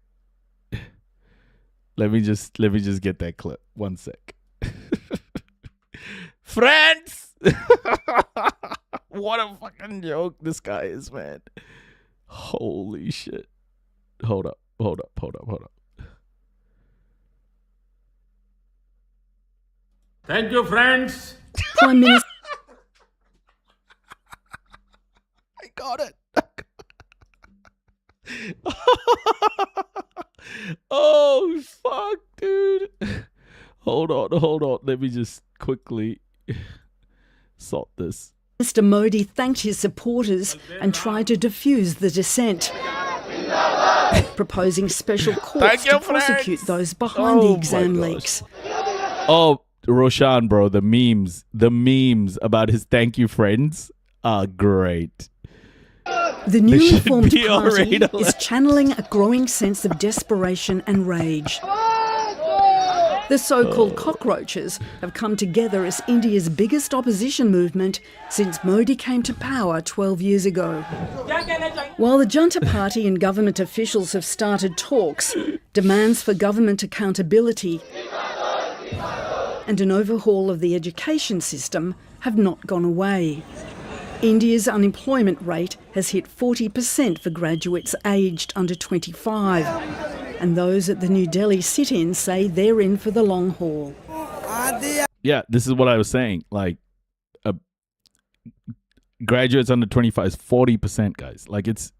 Let me just get that clip. One sec. Friends! What a fucking joke this guy is, man. Holy shit. Hold up. Thank you, friends. Prime Minister. I got it. Oh, fuck, dude. Hold on. Let me just quickly sort this. Mr. Modi thanked his supporters and tried to defuse the dissent, proposing special courts to prosecute those behind the exam leaks. Oh, Roshan, bro, the memes about his thank you friends are great. The newly formed party is channeling a growing sense of desperation and rage. The so-called Cockroaches have come together as India's biggest opposition movement since Modi came to power 12 years ago. While the Junta Party and government officials have started talks, demands for government accountability and an overhaul of the education system have not gone away. India's unemployment rate has hit 40% for graduates aged under 25. And those at the New Delhi sit-in say they're in for the long haul. Yeah, this is what I was saying. Like, graduates under 25 is 40%, guys. Like, it's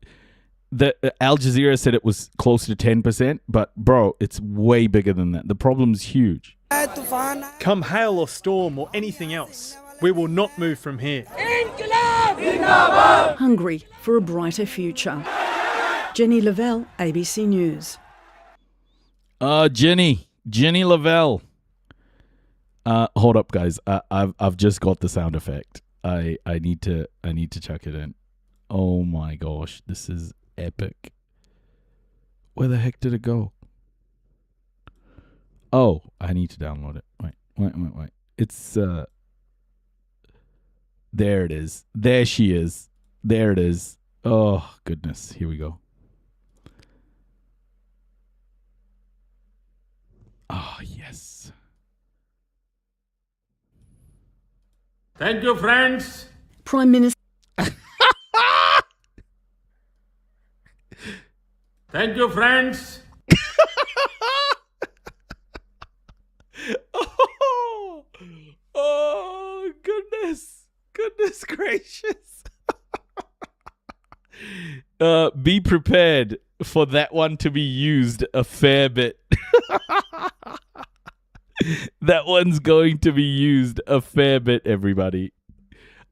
Al Jazeera said it was close to 10%, but bro, it's way bigger than that. The problem's huge. Come hail or storm or anything else, we will not move from here. Hungry for a brighter future. Jenny Lavelle, ABC News. Jenny Lavelle. Hold up, guys. I've just got the sound effect. I need to chuck it in. Oh my gosh, this is epic. Where the heck did it go? Oh, I need to download it. Wait. It's there it is. There she is. There it is. Oh goodness. Here we go. Oh, yes. Thank you, friends. Prime Minister. Thank you, friends. Oh, goodness gracious. Be prepared for that one to be used a fair bit. That one's going to be used a fair bit, everybody.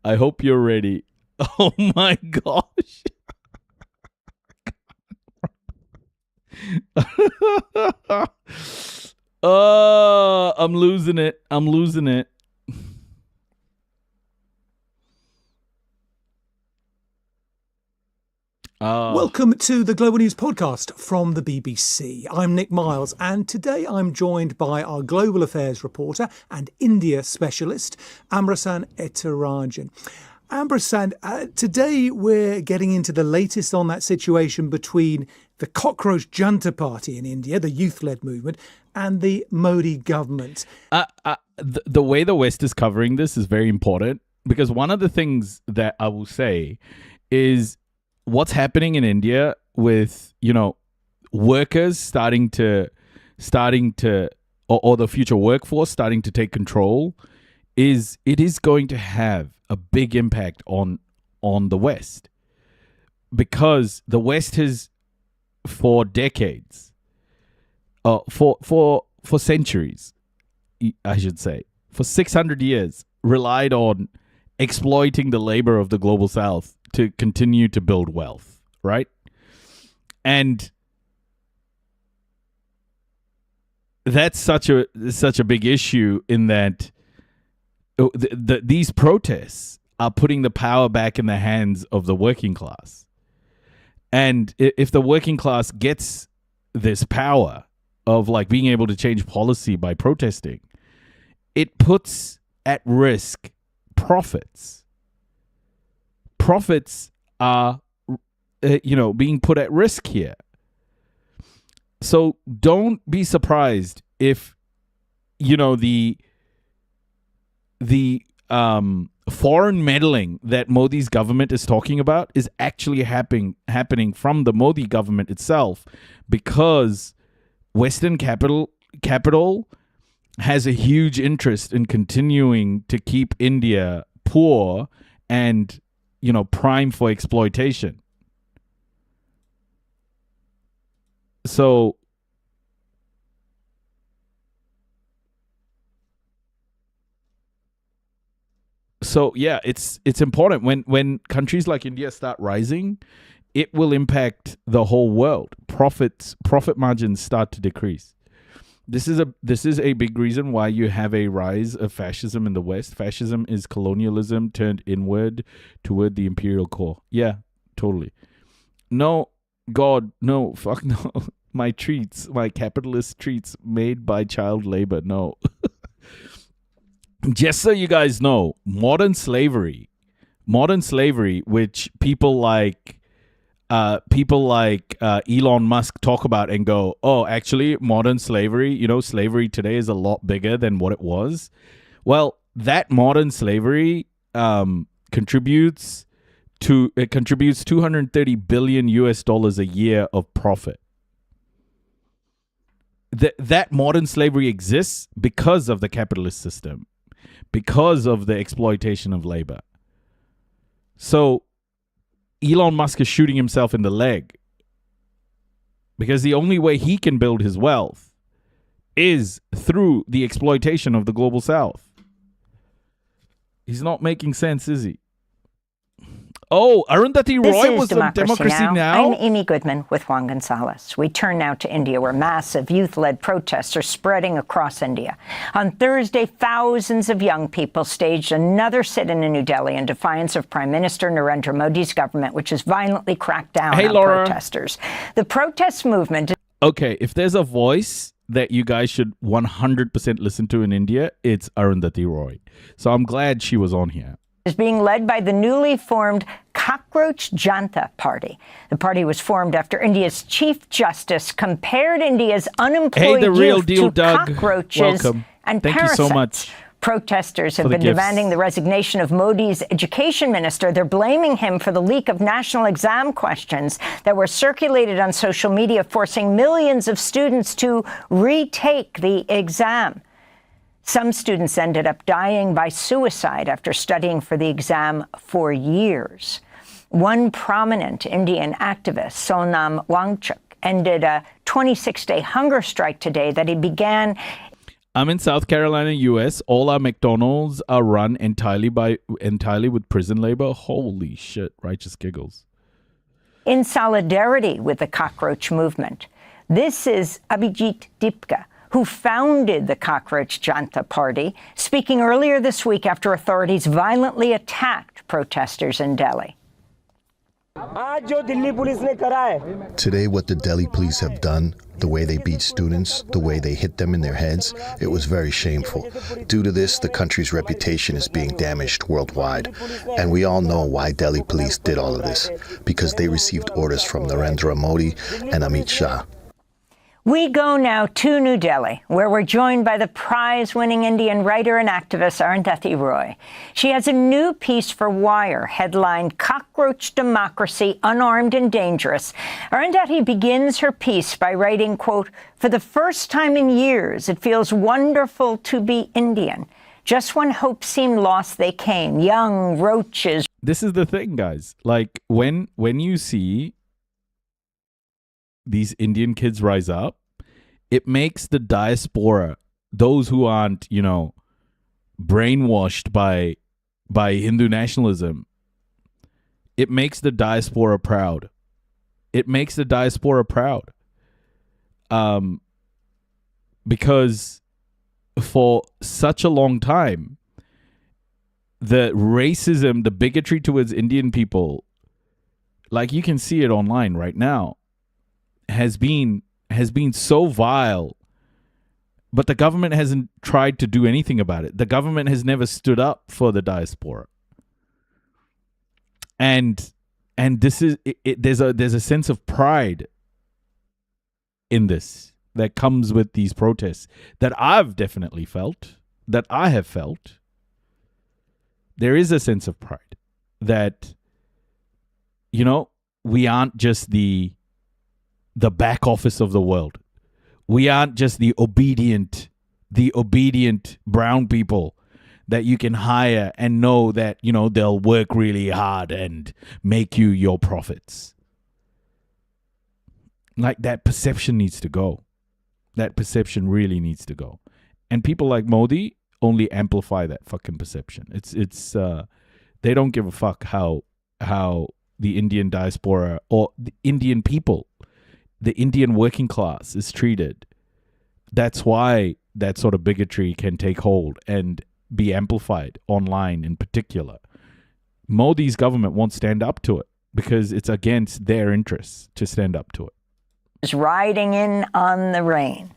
I hope you're ready. Oh my gosh. Oh, I'm losing it. Welcome to the Global News Podcast from the BBC. I'm Nick Miles, and today I'm joined by our Global Affairs reporter and India specialist, Ambrasan Ethirajan. Ambrasan, today we're getting into the latest on that situation between the Cockroach Junta Party in India, the youth-led movement, and the Modi government. The way the West is covering this is very important, because one of the things that I will say is what's happening in India with, workers starting to or the future workforce starting to take control is going to have a big impact on the West, because the West has for decades, for centuries, I should say, for 600 years relied on exploiting the labor of the global South to continue to build wealth, right? And that's such a big issue in that these protests are putting the power back in the hands of the working class. And if the working class gets this power of like being able to change policy by protesting, it puts at risk profits. Profits are, being put at risk here. So don't be surprised if, the foreign meddling that Modi's government is talking about is actually happening from the Modi government itself, because Western capital has a huge interest in continuing to keep India poor and, prime for exploitation. So yeah, it's important when countries like India start rising, it will impact the whole world. Profit margins start to decrease. This is a big reason why you have a rise of fascism in the West. Fascism is colonialism turned inward toward the imperial core. Yeah, totally. No, God, no, fuck no. My capitalist treats made by child labor. No. Just so you guys know, modern slavery, which people like Elon Musk talk about and go, oh, actually, modern slavery, slavery today is a lot bigger than what it was. Well, that modern slavery contributes 230 billion US dollars a year of profit. That modern slavery exists because of the capitalist system, because of the exploitation of labor. So Elon Musk is shooting himself in the leg, because the only way he can build his wealth is through the exploitation of the global south. He's not making sense, is he? Oh, Arundhati Roy was on Democracy Now. I'm Amy Goodman with Juan Gonzalez. We turn now to India, where massive youth-led protests are spreading across India. On Thursday, thousands of young people staged another sit-in New Delhi in defiance of Prime Minister Narendra Modi's government, which has violently cracked down on protesters. The protest movement... Okay, if there's a voice that you guys should 100% listen to in India, it's Arundhati Roy. So I'm glad she was on here. Is being led by the newly formed Cockroach Janta Party. The party was formed after India's Chief Justice compared India's unemployed youth to cockroaches and parasites. You so much. Protesters have been demanding the resignation of Modi's education minister. They're blaming him for the leak of national exam questions that were circulated on social media, forcing millions of students to retake the exam. Some students ended up dying by suicide after studying for the exam for years. One prominent Indian activist, Sonam Wangchuk, ended a 26-day hunger strike today that he began. I'm in South Carolina, U.S. All our McDonald's are run entirely with prison labor. Holy shit, righteous giggles. In solidarity with the cockroach movement. This is Abhijit Dipka, who founded the Cockroach Janta Party, speaking earlier this week after authorities violently attacked protesters in Delhi. Today, what the Delhi police have done, the way they beat students, the way they hit them in their heads, it was very shameful. Due to this, the country's reputation is being damaged worldwide. And we all know why Delhi police did all of this, because they received orders from Narendra Modi and Amit Shah. We go now to New Delhi, where we're joined by the prize-winning Indian writer and activist Arundhati Roy. She has a new piece for Wire, headlined "Cockroach Democracy, Unarmed and Dangerous." Arundhati begins her piece by writing, quote, "For the first time in years, it feels wonderful to be Indian. Just when hope seemed lost, they came, young roaches." This is the thing, guys. Like, when you see these Indian kids rise up, it makes the diaspora, those who aren't, brainwashed by Hindu nationalism, it makes the diaspora proud. It makes the diaspora proud. Because for such a long time, the racism, the bigotry towards Indian people, like you can see it online right now, has been so vile. But the government hasn't tried to do anything about it. The government has never stood up for the diaspora. And this is there's a sense of pride in this that comes with these protests that I've definitely felt, that I have felt. There is a sense of pride that, you know, we aren't just the back office of the world. We aren't just the obedient brown people that you can hire and know that, you know, they'll work really hard and make you your profits. Like, that perception needs to go. That perception really needs to go. And people like Modi only amplify that fucking perception. It's they don't give a fuck how the Indian diaspora or the Indian people, the Indian working class is treated. That's why that sort of bigotry can take hold and be amplified online in particular. Modi's government won't stand up to it because it's against their interests to stand up to it. Is riding in on the rain.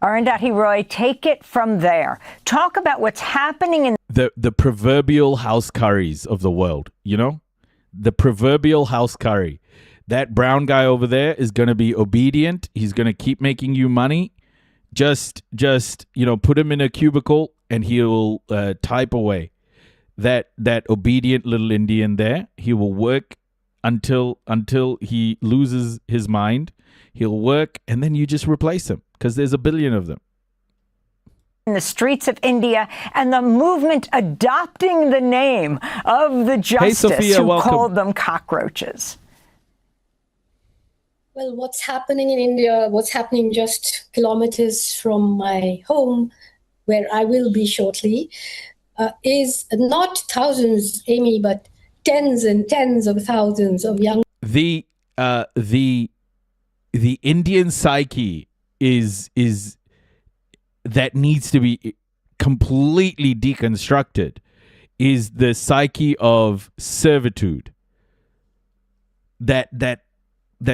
Arundhati Roy, take it from there. Talk about what's happening in the proverbial house curries of the world, you know? The proverbial house curry. That brown guy over there is going to be obedient. He's going to keep making you money. Just you know, put him in a cubicle and he'll type away. That obedient little Indian there, he will work until he loses his mind. He'll work and then you just replace him because there's a billion of them. In the streets of India, and the movement adopting the name of the justice Sophia, who welcome. called them cockroaches. Well, what's happening in India, what's happening just kilometers from my home, where I will be shortly, is not thousands, Amy, but tens and tens of thousands of young. The Indian psyche is that needs to be completely deconstructed, is the psyche of servitude. That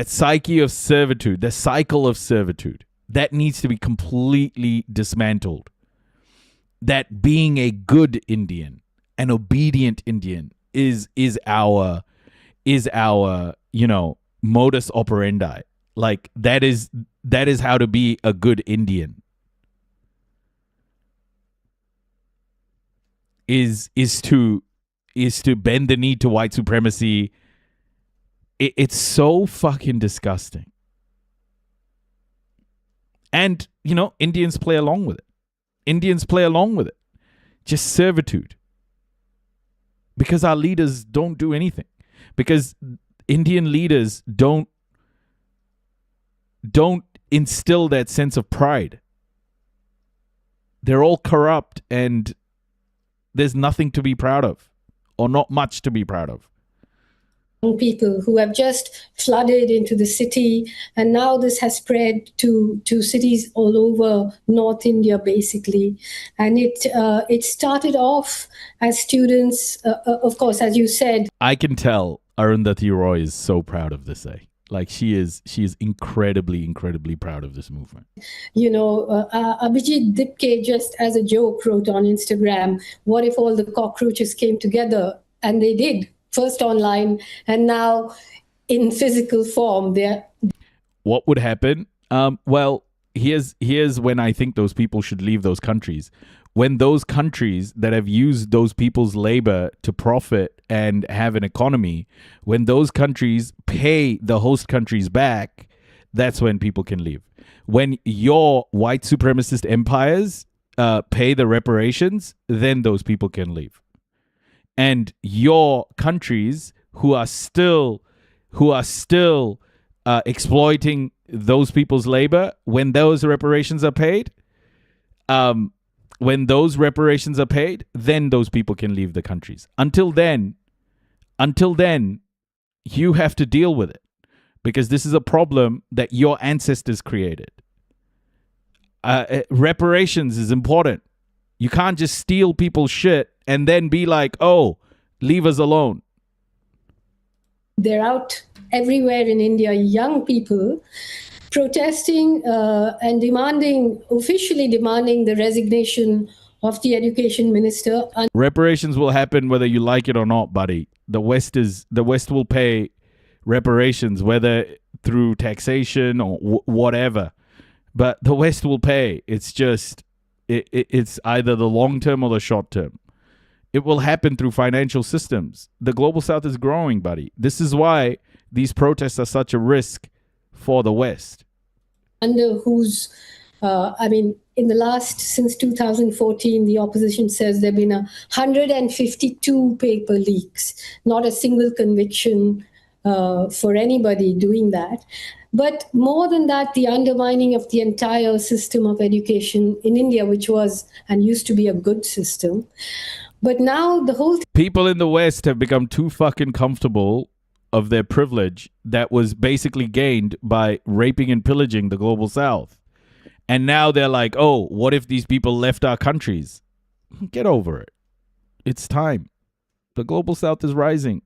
psyche of servitude, the cycle of servitude, that needs to be completely dismantled. That being a good Indian, an obedient Indian, is our you know, modus operandi. Like, that is how to be a good Indian. Is to bend the knee to white supremacy. It's so fucking disgusting. And, you know, Indians play along with it. Just servitude. Because our leaders don't do anything. Because Indian leaders don't instill that sense of pride. They're all corrupt and there's nothing to be proud of, or not much to be proud of. People who have just flooded into the city, and now this has spread to cities all over North India, basically. And it started off as students, of course, as you said. I can tell Arundhati Roy is so proud of this, Like, she is incredibly, incredibly proud of this movement. You know, Abhijit Dipke, just as a joke, wrote on Instagram, what if all the cockroaches came together? And they did. First online, and now in physical form. What would happen? Well, here's when I think those people should leave those countries. When those countries that have used those people's labor to profit and have an economy, when those countries pay the host countries back, that's when people can leave. When your white supremacist empires pay the reparations, then those people can leave. And your countries who are still exploiting those people's labor, when those reparations are paid, then those people can leave the countries. Until then, You have to deal with it because this is a problem that your ancestors created. Reparations is important. You can't just steal people's shit and then be like, oh, leave us alone. They're out everywhere in India, young people protesting and officially demanding the resignation of the education minister. Reparations will happen whether you like it or not, buddy. The West will pay reparations, whether through taxation or whatever. But the West will pay. It's just, it's either the long term or the short term. It will happen through financial systems. The global South is growing, buddy. This is why these protests are such a risk for the West. Under whose, since 2014, the opposition says there have been 152 paper leaks, not a single conviction for anybody doing that. But more than that, the undermining of the entire system of education in India, which was and used to be a good system. But now the whole people in the West have become too fucking comfortable of their privilege that was basically gained by raping and pillaging the global South. And now they're like, oh, what if these people left our countries? Get over it. It's time. The global South is rising.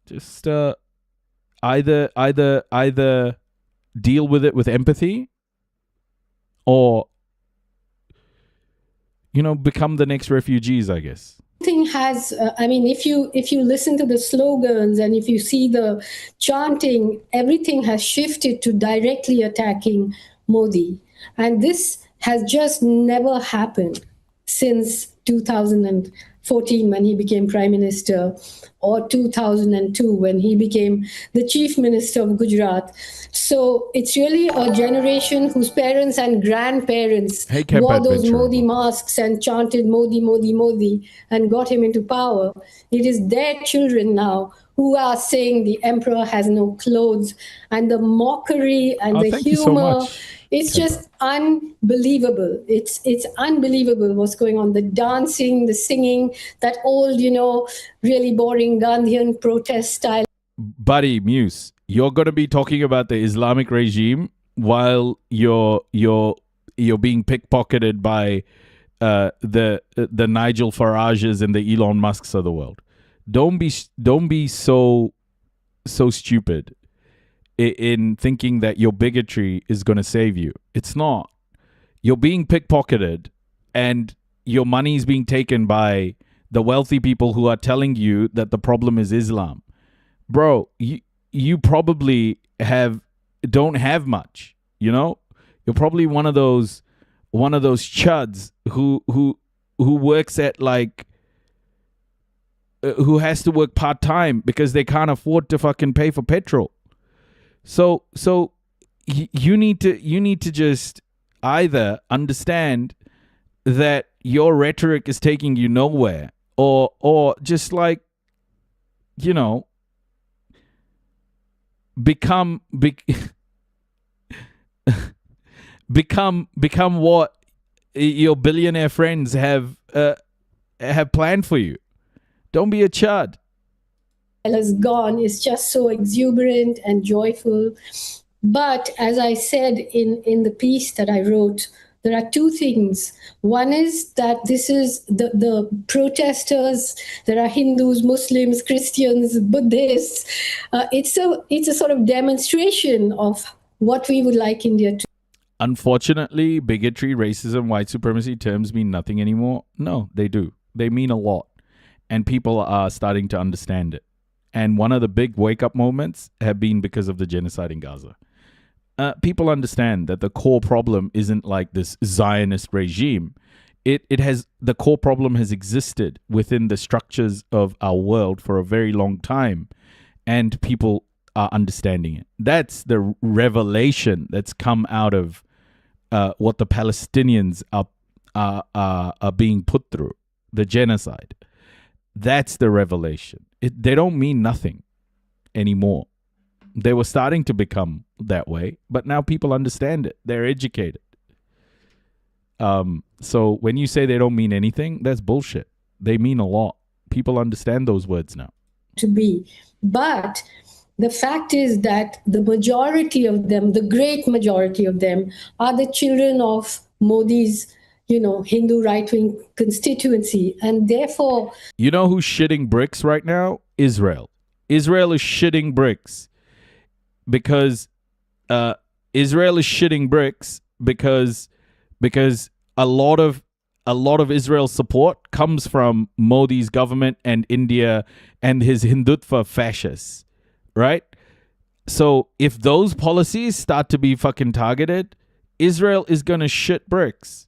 Just either deal with it with empathy or, become the next refugees, I guess. Thing has, if you listen to the slogans and if you see the chanting, everything has shifted to directly attacking Modi. And this has just never happened since 2014 when he became prime minister, or 2002 when he became the chief minister of Gujarat. So it's really a generation whose parents and grandparents wore those Modi masks and chanted Modi, Modi, Modi and got him into power. It is their children now who are saying the emperor has no clothes, and the mockery and the humor. It's just unbelievable. It's unbelievable what's going on. The dancing, the singing, that old, really boring Gandhian protest style. Buddy, Muse, you're going to be talking about the Islamic regime while you're being pickpocketed by the Nigel Farages and the Elon Musks of the world. Don't be so stupid in thinking that your bigotry is going to save you. It's not. You're being pickpocketed and your money is being taken by the wealthy people who are telling you that the problem is Islam. Bro, you probably don't have much, You're probably one of those chuds who works at who has to work part-time because they can't afford to fucking pay for petrol. So you need to just either understand that your rhetoric is taking you nowhere, or just become what your billionaire friends have planned for you. Don't be a chud. Has gone is just so exuberant and joyful. But as I said in the piece that I wrote, there are two things. One is that this is the protesters. There are Hindus, Muslims, Christians, Buddhists. It's a sort of demonstration of what we would like India to. Unfortunately, bigotry, racism, white supremacy terms mean nothing anymore. No, they do. They mean a lot. And people are starting to understand it. And one of the big wake-up moments have been because of the genocide in Gaza. People understand that the core problem isn't like this Zionist regime. The core problem has existed within the structures of our world for a very long time, and people are understanding it. That's the revelation that's come out of what the Palestinians are being put through, the genocide. That's the revelation. They don't mean nothing anymore. They were starting to become that way, but now people understand it. They're educated. So when you say they don't mean anything, that's bullshit. They mean a lot. People understand those words now. to be. But the fact is that the majority of them, the great majority of them, are the children of Modi's, Hindu right-wing constituency. And therefore... You know who's shitting bricks right now? Israel. Israel is shitting bricks because Israel is shitting bricks because a lot of Israel's support comes from Modi's government and India and his Hindutva fascists, right? So if those policies start to be fucking targeted, Israel is going to shit bricks.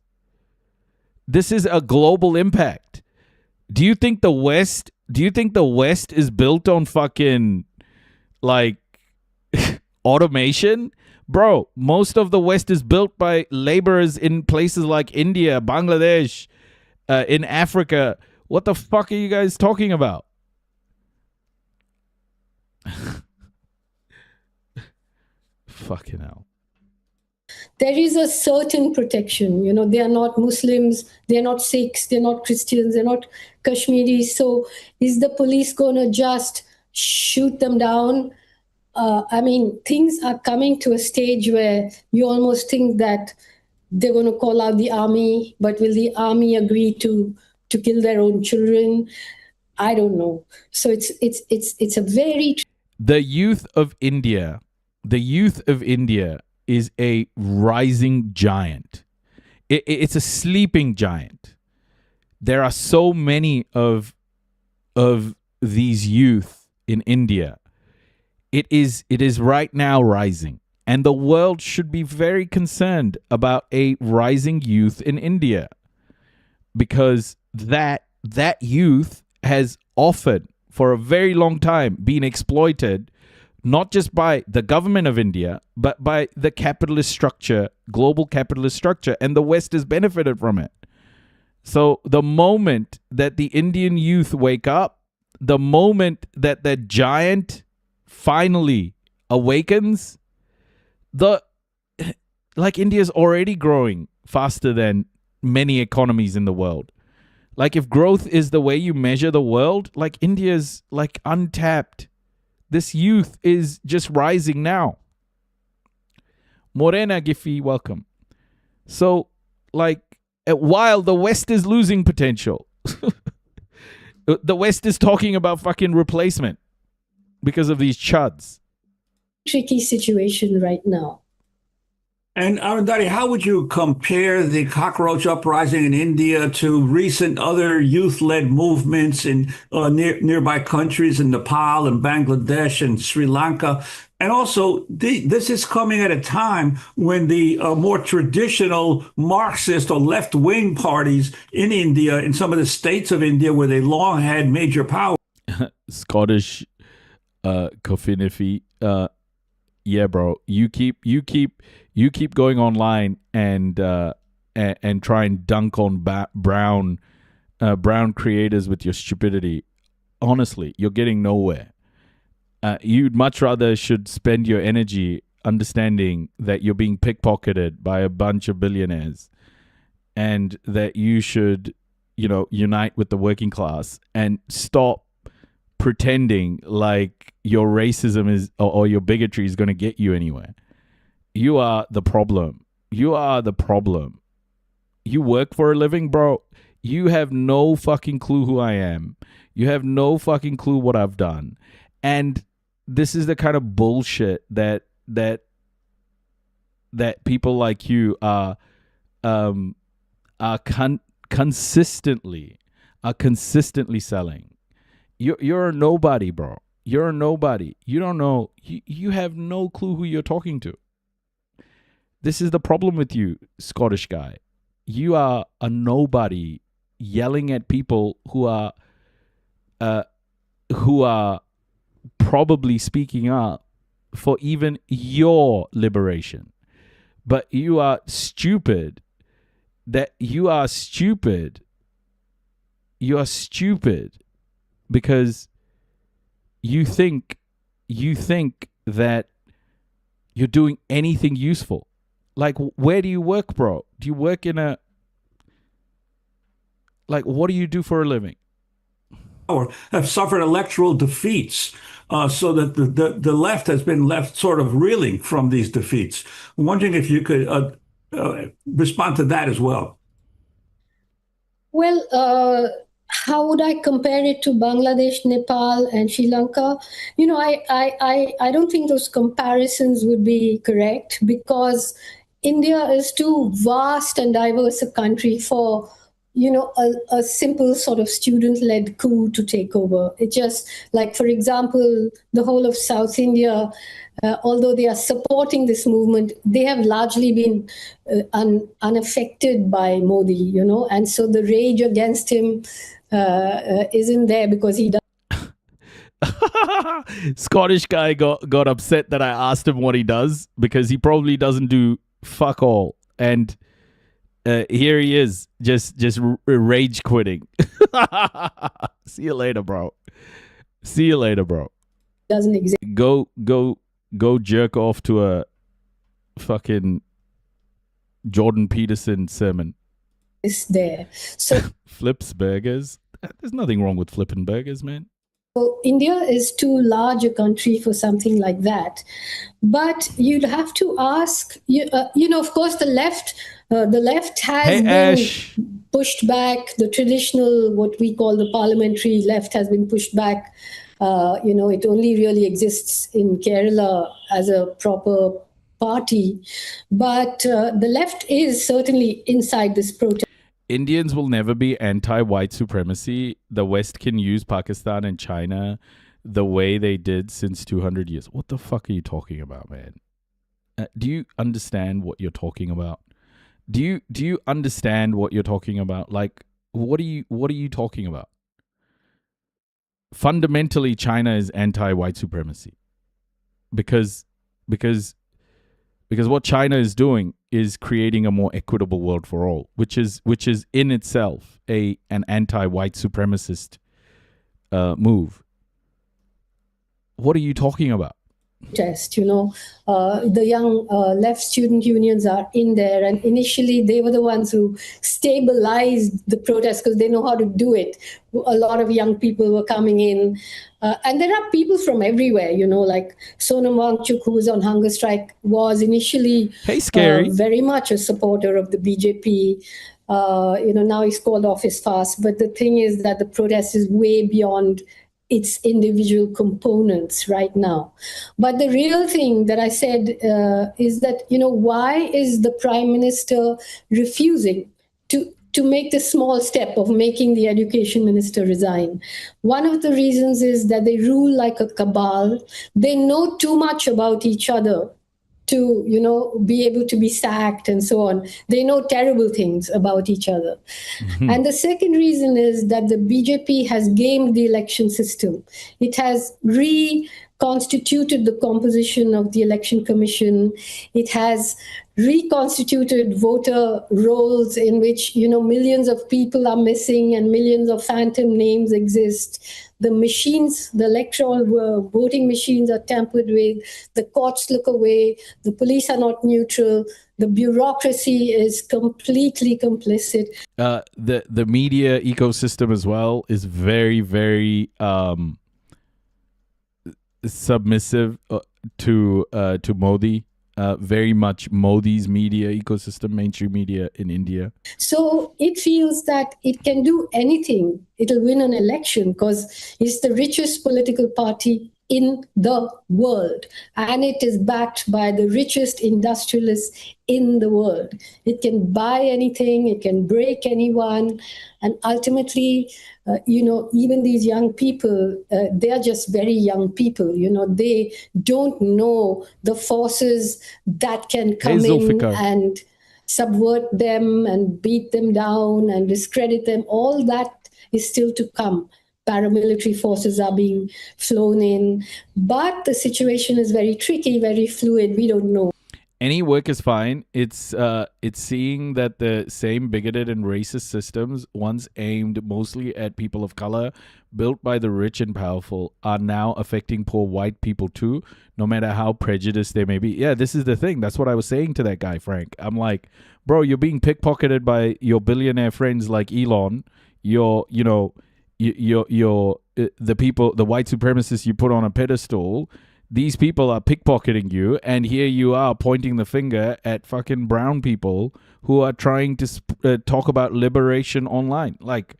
This is a global impact. Do you think the West is built on fucking like automation? Bro, most of the West is built by laborers in places like India, Bangladesh, in Africa. What the fuck are you guys talking about? Fucking hell. There is a certain protection. They are not Muslims, they're not Sikhs, they're not Christians, they're not Kashmiris. So is the police going to just shoot them down? Things are coming to a stage where you almost think that they're going to call out the army, but will the army agree to kill their own children? I don't know. So it's a very... The youth of India is a rising giant. It's a sleeping giant. There are so many of these youth in India. It is right now rising, and the world should be very concerned about a rising youth in India, because that youth has often for a very long time been exploited, not just by the government of India, but by the capitalist structure, global capitalist structure, and the West has benefited from it. So the moment that the Indian youth wake up, the moment that the giant finally awakens, India's already growing faster than many economies in the world. Like, if growth is the way you measure the world, like, India's like untapped. This youth is just rising now. Morena Giffy, welcome. So, while the West is losing potential, the West is talking about fucking replacement because of these chuds. Tricky situation right now. And Arundhati, how would you compare the cockroach uprising in India to recent other youth-led movements in nearby countries in Nepal and Bangladesh and Sri Lanka? And also, this is coming at a time when the more traditional Marxist or left-wing parties in India, in some of the states of India where they long had major power. Scottish Kofinifi, yeah, bro. You keep going online and try and dunk on brown creators with your stupidity. Honestly, you're getting nowhere. You'd much rather should spend your energy understanding that you're being pickpocketed by a bunch of billionaires, and that you should, unite with the working class and stop pretending like your racism is or your bigotry is going to get you anywhere. You are the problem. You are the problem. You work for a living, bro. You have no fucking clue who I am. You have no fucking clue what I've done. And this is the kind of bullshit that people like you are consistently selling. You're a nobody, bro. You're a nobody. You don't know. You have no clue who you're talking to. This is the problem with you, Scottish guy. You are a nobody yelling at people who are probably speaking up for even your liberation. But you are stupid. You are stupid because you think that you're doing anything useful. Like, where do you work, bro? Do you work in what do you do for a living? power have suffered electoral defeats. So that the left has been left sort of reeling from these defeats. I'm wondering if you could respond to that as well. Well, how would I compare it to Bangladesh, Nepal, and Sri Lanka? You know, I don't think those comparisons would be correct, because India is too vast and diverse a country for, you know, a simple sort of student-led coup to take over. It just, like, for example, the whole of South India, although they are supporting this movement, they have largely been unaffected by Modi, you know, and so the rage against him isn't there because he does. Scottish guy got upset that I asked him what he does, because he probably doesn't do fuck all. And here he is, just rage quitting. See you later, bro. See you later, bro. Doesn't exist. Go jerk off to a fucking Jordan Peterson sermon. Is there. So flips burgers. There's nothing wrong with flipping burgers, man. So India is too large a country for something like that. But you'd have to ask, you know, of course, the left has been pushed back. The traditional, what we call the parliamentary left, has been pushed back. You know, it only really exists in Kerala as a proper party. But the left is certainly inside this protest. Indians will never be anti-white supremacy. The West can use Pakistan and China the way they did since 200 years. What the fuck are you talking about, man? Do you understand what you're talking about? Do you understand what you're talking about? Like, what are you talking about? Fundamentally, China is anti-white supremacy because what China is doing is creating a more equitable world for all, which is in itself an anti-white supremacist move. What are you talking about? Protest, you know, the young left student unions are in there, and initially they were the ones who stabilized the protest because they know how to do it. A lot of young people were coming in, and there are people from everywhere, you know, like Sonam Wangchuk, who was on hunger strike, was initially very much a supporter of the BJP. You know, now he's called off his fast, but the thing is that the protest is way beyond its individual components right now. But the real thing that I said is that, you know, why is the Prime Minister refusing to make the small step of making the Education Minister resign? One of the reasons is that they rule like a cabal. They know too much about each other to, you know, be able to be sacked and so on. They know terrible things about each other. Mm-hmm. And the second reason is that the BJP has gamed the election system. It has reconstituted the composition of the Election Commission. It has reconstituted voter rolls in which, you know, millions of people are missing and millions of phantom names exist. The machines, the electoral voting machines are tampered with. The courts look away. The police are not neutral. The bureaucracy is completely complicit. The media ecosystem as well is very, very submissive to Modi. Very much Modi's media ecosystem, mainstream media in India. So it feels that it can do anything. It'll win an election because it's the richest political party in the world. And it is backed by the richest industrialists in the world. It can buy anything, it can break anyone. And ultimately, you know, even these young people, they are just very young people. You know, they don't know the forces that can come in and subvert them and beat them down and discredit them. All that is still to come. Paramilitary forces are being flown in, but the situation is very tricky, very fluid. We don't know. Any work is fine. It's seeing that the same bigoted and racist systems, once aimed mostly at people of color, built by the rich and powerful, are now affecting poor white people too, no matter how prejudiced they may be. Yeah, this is the thing. That's what I was saying to that guy, Frank. I'm like, bro, you're being pickpocketed by your billionaire friends like Elon. You're the people, the white supremacists you put on a pedestal, these people are pickpocketing you, and here you are pointing the finger at fucking brown people who are trying to talk about liberation online. Like,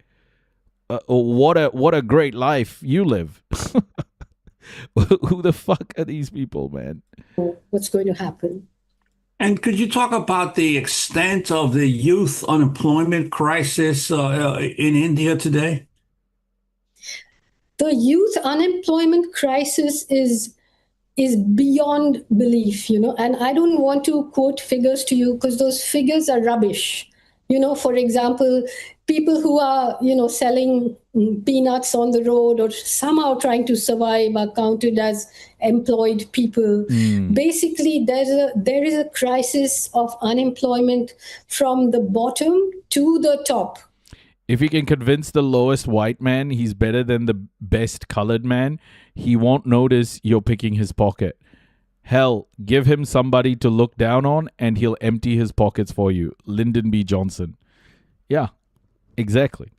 what a great life you live. Who the fuck are these people, man? What's going to happen? And could you talk about the extent of the youth unemployment crisis in India today? The youth unemployment crisis is beyond belief, and I don't want to quote figures to you because those figures are rubbish. For example, people who are, selling peanuts on the road or somehow trying to survive are counted as employed people. Basically, there is a crisis of unemployment from the bottom to the top. If he can convince the lowest white man he's better than the best colored man, he won't notice you're picking his pocket. Hell, give him somebody to look down on and he'll empty his pockets for you. Lyndon B. Johnson. Yeah, exactly.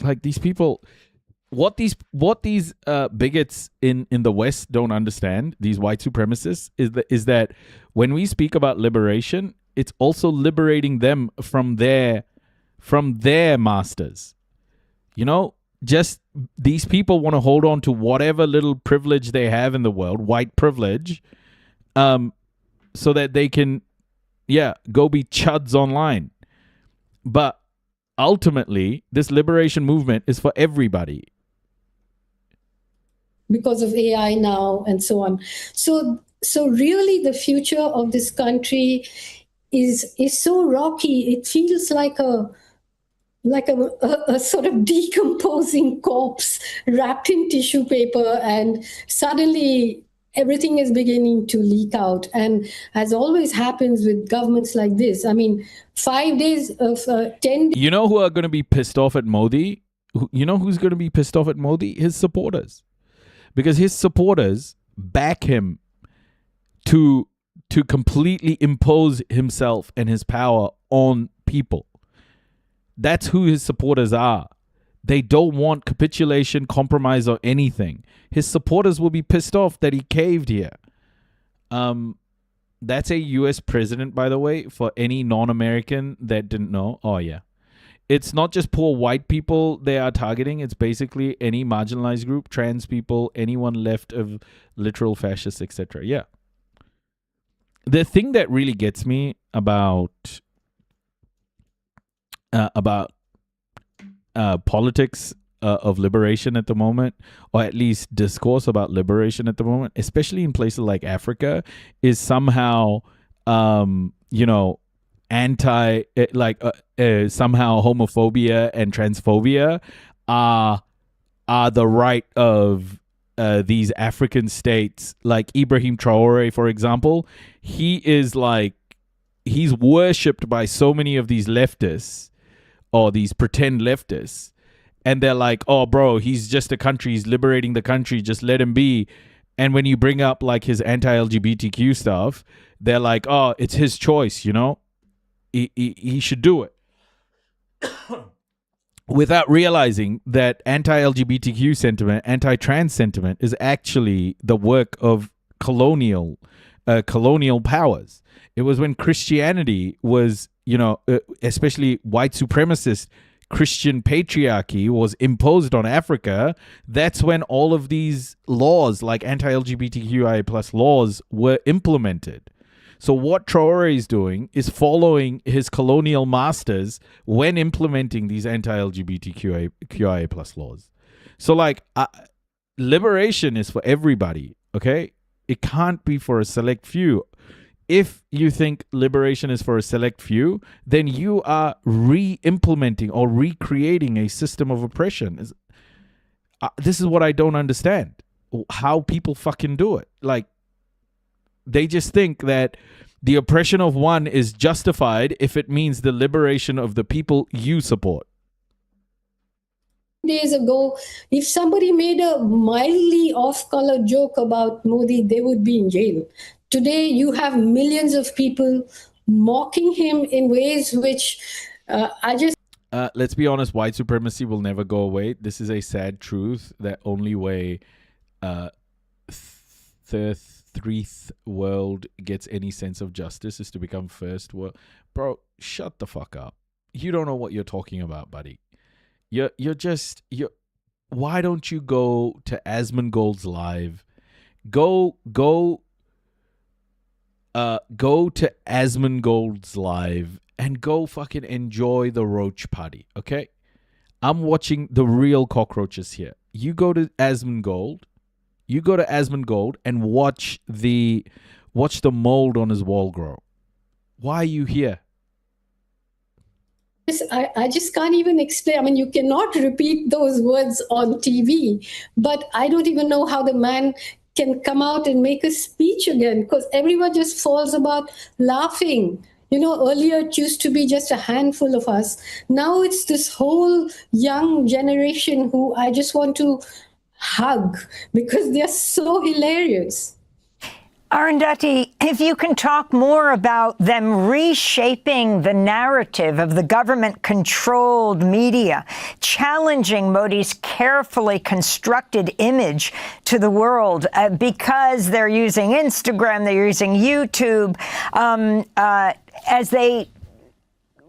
Like these people, what these bigots in the West don't understand, these white supremacists, is that when we speak about liberation, it's also liberating them from their masters. Just these people want to hold on to whatever little privilege they have in the world, white privilege, so that they can, go be chuds online. But ultimately, this liberation movement is for everybody. Because of AI now and so on. So really the future of this country is so rocky. It feels like a sort of decomposing corpse wrapped in tissue paper, and suddenly everything is beginning to leak out. And as always happens with governments like this, 5 days of 10 days. You know who are going to be pissed off at Modi? You know who's going to be pissed off at Modi? His supporters. Because his supporters back him to completely impose himself and his power on people. That's who his supporters are. They don't want capitulation, compromise, or anything. His supporters will be pissed off that he caved here. That's a U.S. president, by the way, for any non-American that didn't know. Oh, yeah. It's not just poor white people they are targeting. It's basically any marginalized group, trans people, anyone left of literal fascists, etc. Yeah. The thing that really gets me about politics of liberation at the moment, or at least discourse about liberation at the moment, especially in places like Africa, is somehow, anti, somehow homophobia and transphobia are the right of these African states. Like Ibrahim Traore, for example, he's worshipped by so many of these leftists, or these pretend leftists, and they're like, oh, bro, he's just a country, he's liberating the country, just let him be. And when you bring up like his anti-LGBTQ stuff, they're like, oh, it's his choice, he should do it. Without realizing that anti-LGBTQ sentiment, anti-trans sentiment is actually the work of colonial powers. It was when Christianity was, especially white supremacist Christian patriarchy was imposed on Africa. That's when all of these laws, like anti-LGBTQIA plus laws, were implemented. So what Traore is doing is following his colonial masters when implementing these anti-LGBTQIA plus laws. So liberation is for everybody, okay? It can't be for a select few. If you think liberation is for a select few, then you are re-implementing or recreating a system of oppression. This is what I don't understand. How people fucking do it. Like, they just think that the oppression of one is justified if it means the liberation of the people you support. Days ago, if somebody made a mildly off-color joke about Modi, they would be in jail. Today, you have millions of people mocking him in ways which I just... let's be honest, white supremacy will never go away. This is a sad truth. That only way the third world gets any sense of justice is to become first world. Bro, shut the fuck up. You don't know what you're talking about, buddy. You're why don't you go to Asmongold's live? Go to Asmongold's live and go fucking enjoy the roach party, okay? I'm watching the real cockroaches here. You go to Asmongold and watch the mold on his wall grow. Why are you here? I just can't even explain. I mean, you cannot repeat those words on TV, but I don't even know how the man can come out and make a speech again, because everyone just falls about laughing. You know, earlier it used to be just a handful of us. Now it's this whole young generation who I just want to hug because they're so hilarious. Arundhati, if you can talk more about them reshaping the narrative of the government-controlled media, challenging Modi's carefully constructed image to the world because they're using Instagram, they're using YouTube, as they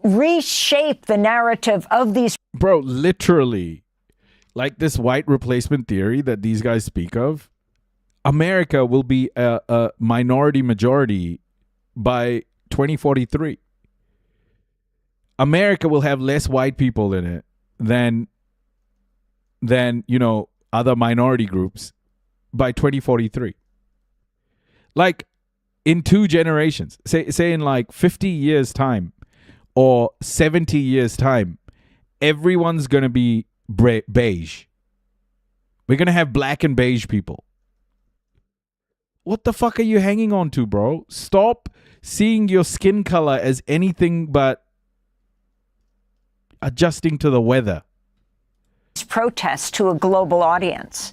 reshape the narrative of these... Bro, literally, like this white replacement theory that these guys speak of, America will be a minority majority by 2043. America will have less white people in it than other minority groups by 2043. Like in 2 generations, say in like 50 years time or 70 years time, everyone's going to be beige. We're going to have black and beige people. What the fuck are you hanging on to, bro? Stop seeing your skin color as anything but adjusting to the weather. Protests to a global audience.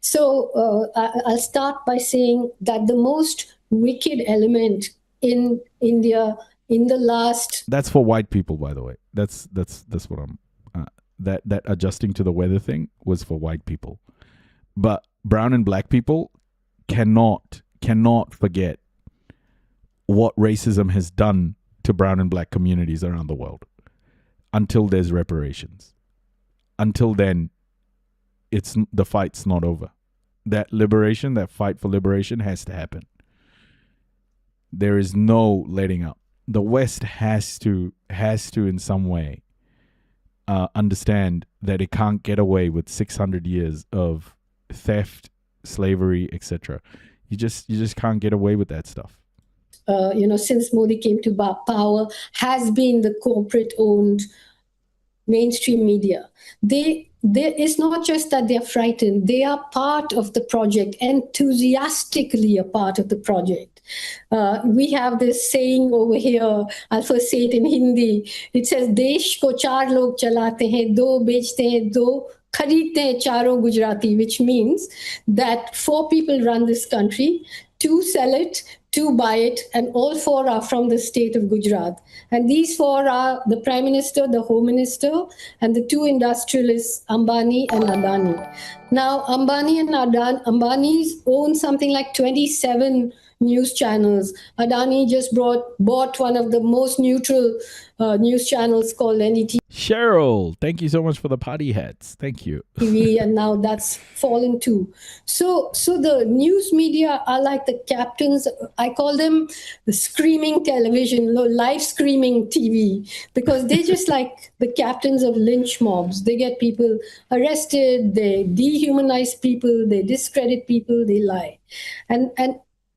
So I'll start by saying that the most wicked element in India in the last... That's for white people, by the way. That's what I'm... that adjusting to the weather thing was for white people. But brown and black people cannot forget what racism has done to brown and black communities around the world until there's reparations. Until then, the fight's not over. That fight for liberation has to happen. There is no letting up. The West has to in some way understand that it can't get away with 600 years of theft, slavery, etc. You just can't get away with that stuff. Since Modi came to power, has been the corporate-owned mainstream media. It's not just that they're frightened, they are part of the project, enthusiastically a part of the project. We have this saying over here, I'll first say it in Hindi. It says, Desh ko 4 log chalate hain, 2 bechte hain, 2 khareedte hain, 4 Gujarati, which means that 4 people run this country, 2 sell it, 2 buy it, and all 4 are from the state of Gujarat. And these 4 are the Prime Minister, the Home Minister, and the 2 industrialists, Ambani and Adani. Now, Ambani and Ambani's own something like 27 news channels. Adani just bought one of the most neutral news channels called NET. Cheryl, thank you so much for the party hats. Thank you. TV, and now that's fallen too. So the news media are like the captains. I call them the screaming television, live screaming TV, because they're just like the captains of lynch mobs. They get people arrested, they dehumanize people, they discredit people, they lie.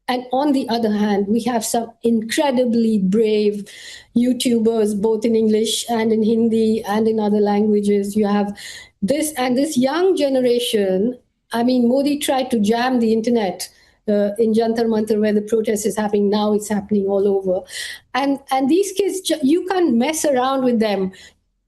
And on the other hand, we have some incredibly brave YouTubers, both in English and in Hindi and in other languages. You have this young generation. I mean, Modi tried to jam the internet in Jantar Mantar, where the protest is happening. Now it's happening all over. And these kids, you can't mess around with them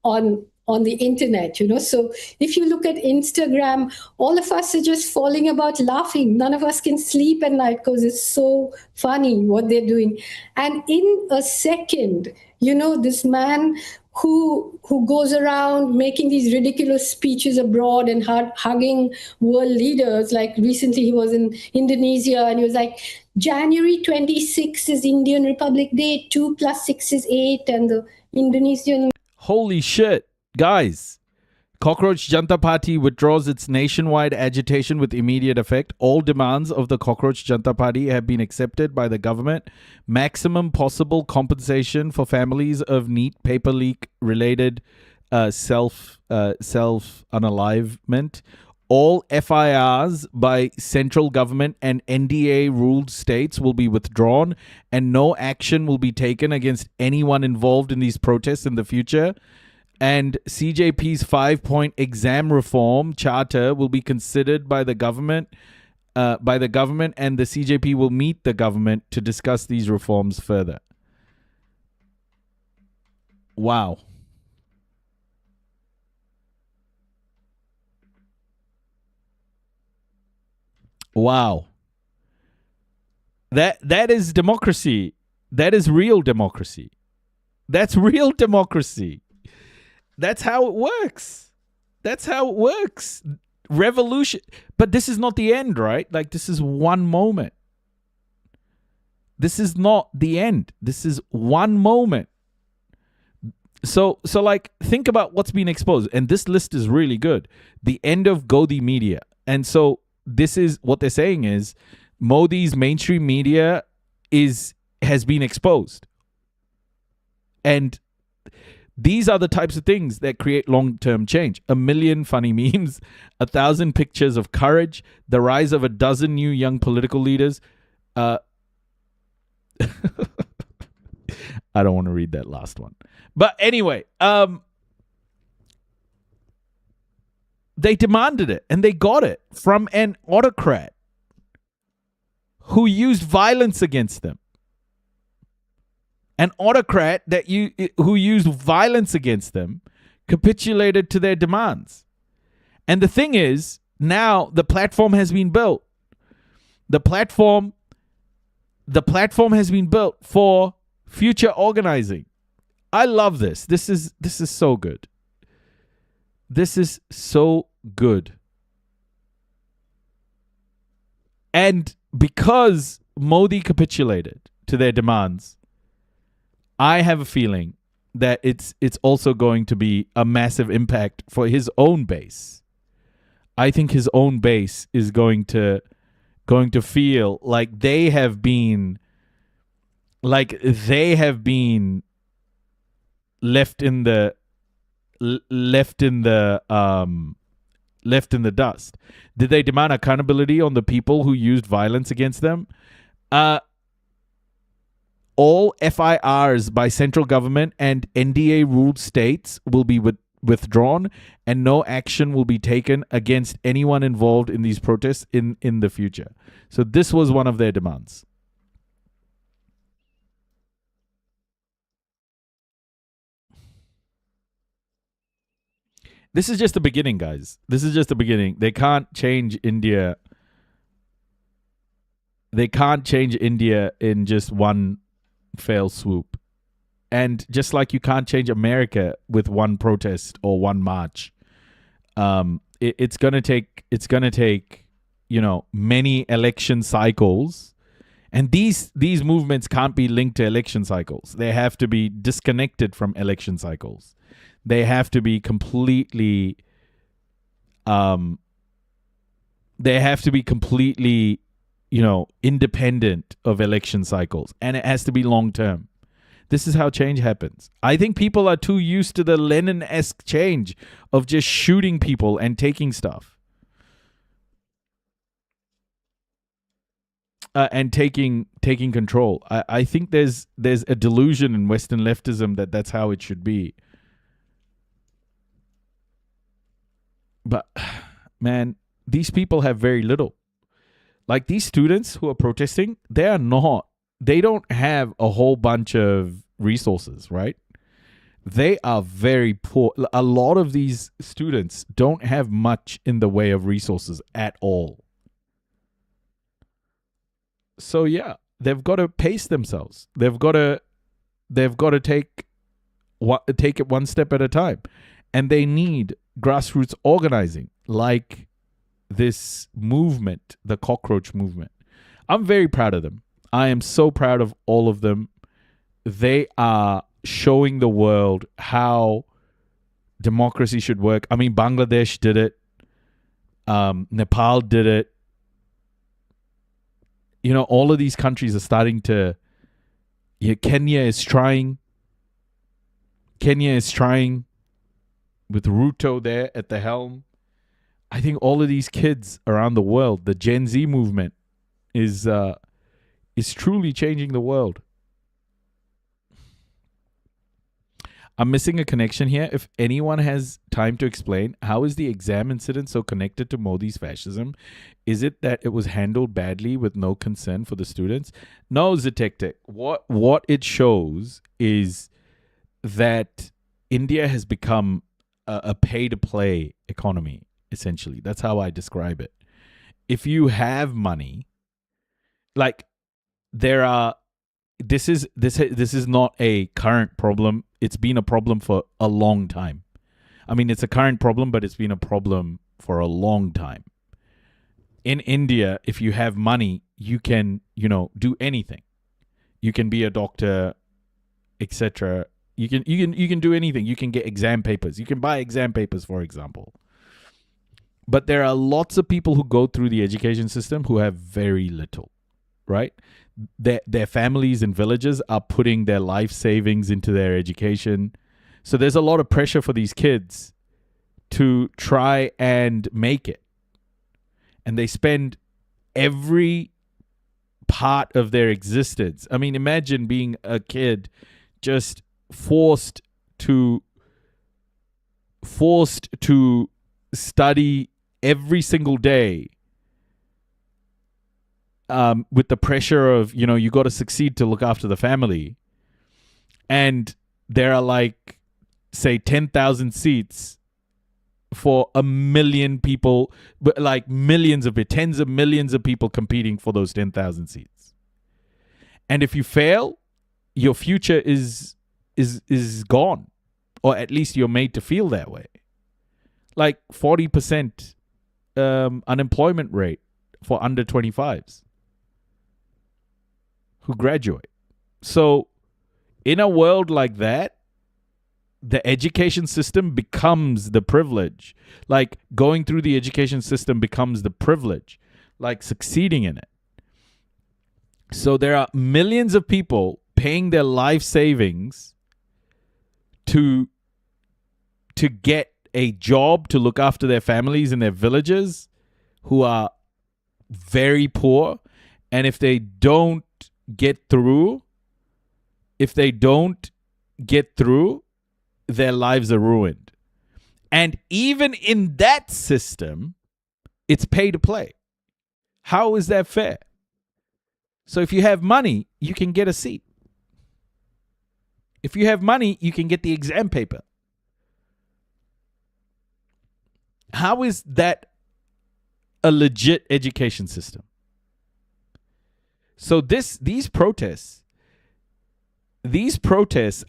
on the internet, So if you look at Instagram, all of us are just falling about laughing. None of us can sleep at night because it's so funny what they're doing. And in a second, this man who goes around making these ridiculous speeches abroad and hugging world leaders. Like recently he was in Indonesia and he was like, January 26th is Indian Republic Day, 2 + 6 is 8, and the Indonesian... Holy shit, guys. Cockroach Janta Party withdraws its nationwide agitation with immediate effect. All demands of the Cockroach Janta Party have been accepted by the government. Maximum possible compensation for families of NEET paper leak related self-unalivement. All FIRs by central government and NDA-ruled states will be withdrawn, and no action will be taken against anyone involved in these protests in the future. And CJP's 5-point exam reform charter will be considered by the government, and the CJP will meet the government to discuss these reforms further. Wow. Wow. That is democracy. That is real democracy. That's real democracy. That's how it works. That's how it works. Revolution. But this is not the end, right? Like, this is one moment. This is not the end. This is one moment. So like, think about what's been exposed. And this list is really good. The end of Godi media. And so this is what they're saying is Modi's mainstream media has been exposed. And these are the types of things that create long-term change. 1 million funny memes, 1,000 pictures of courage, the rise of 12 new young political leaders. I don't want to read that last one. But anyway, they demanded it and they got it from an autocrat who used violence against them. An autocrat who used violence against them capitulated to their demands. And the thing is, now the platform has been built. The platform has been built for future organizing. I love this. This is so good. This is so good. And because Modi capitulated to their demands, I have a feeling that it's also going to be a massive impact for his own base. I think his own base is going to feel like they have been left in the dust. Did they demand accountability on the people who used violence against them? All FIRs by central government and NDA-ruled states will be withdrawn, and no action will be taken against anyone involved in these protests in the future. So this was one of their demands. This is just the beginning, guys. This is just the beginning. They can't change India. They can't change India in just one fail swoop. And just like you can't change America with one protest or one march, it's gonna take many election cycles, and these movements can't be linked to election cycles. They have to be disconnected from election cycles. They have to be completely independent of election cycles, and it has to be long term. This is how change happens. I think people are too used to the Lenin-esque change of just shooting people and taking stuff. And taking control. I think there's a delusion in Western leftism that that's how it should be. But, man, these people have very little. Like, these students who are protesting, they don't have a whole bunch of resources, right? They are very poor. A lot of these students don't have much in the way of resources at all. So yeah, they've got to pace themselves. They've got to take take it one step at a time. And they need grassroots organizing like this movement, the cockroach movement. I'm very proud of them. I am so proud of all of them. They are showing the world how democracy should work. I mean, Bangladesh did it. Nepal did it. You know, all of these countries are starting to... Kenya is trying. Kenya is trying with Ruto there at the helm. I think all of these kids around the world, the Gen Z movement, is truly changing the world. I'm missing a connection here. If anyone has time to explain, how is the exam incident so connected to Modi's fascism? Is it that it was handled badly with no concern for the students? No, Zatektek. What it shows is that India has become a pay-to-play economy, essentially. That's how I describe it. If you have money, like this is not a current problem. It's been a problem for a long time. I mean, it's a current problem, but it's been a problem for a long time. In India, if you have money, you can, do anything. You can be a doctor, etc. You can do anything. You can get exam papers. You can buy exam papers, for example. But there are lots of people who go through the education system who have very little, right? Their families and villages are putting their life savings into their education. So there's a lot of pressure for these kids to try and make it. And they spend every part of their existence. I mean, imagine being a kid just forced to study every single day. With the pressure of, you got to succeed to look after the family. And there are like, say, 10,000 seats for 1 million people, but like tens of millions of people competing for those 10,000 seats. And if you fail, your future is gone, or at least you're made to feel that way. Like 40% unemployment rate for under 25s. Who graduate. So in a world like that, the education system becomes the privilege. Like going through the education system becomes the privilege, like succeeding in it. So there are millions of people paying their life savings to get a job to look after their families in their villages who are very poor. And if they don't get through, their lives are ruined. And even in that system, it's pay to play. How is that fair? So if you have money, you can get a seat. If you have money, you can get the exam paper. How is that a legit education system? So these protests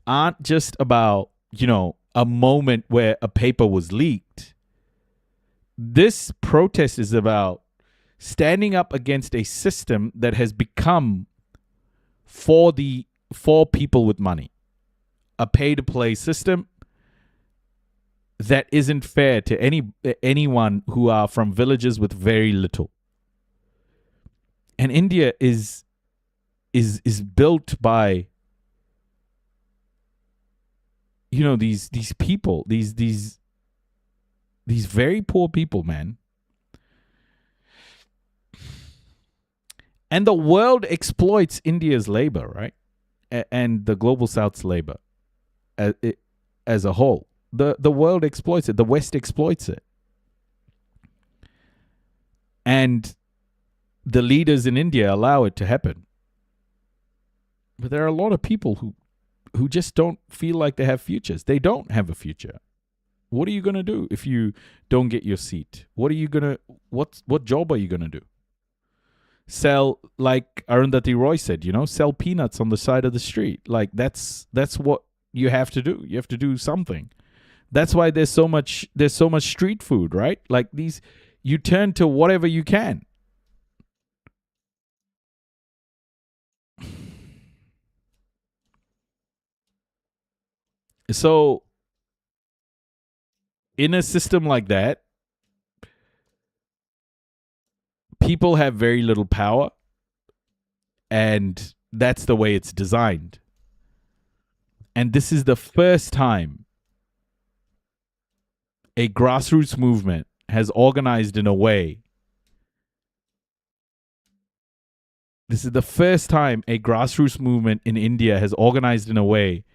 aren't just about, a moment where a paper was leaked. This protest is about standing up against a system that has become for people with money. A pay-to-play system that isn't fair to anyone who are from villages with very little. And India is built by, these people, these very poor people, man. And the world exploits India's labor, right? And the global South's labor as a whole. The world exploits it. The West exploits it. And the leaders in India allow it to happen. But there are a lot of people who just don't feel like they have futures. They don't have a future. What are you going to do if you don't get your seat? What job are you going to do? Sell, like Arundhati Roy said, sell peanuts on the side of the street. Like that's what you have to do. You have to do something. That's why there's so much street food, right? Like these, you turn to whatever you can. So in a system like that, people have very little power, and that's the way it's designed. And this is the first time a grassroots movement has organized in a way. This is the first time a grassroots movement in India has organized in a way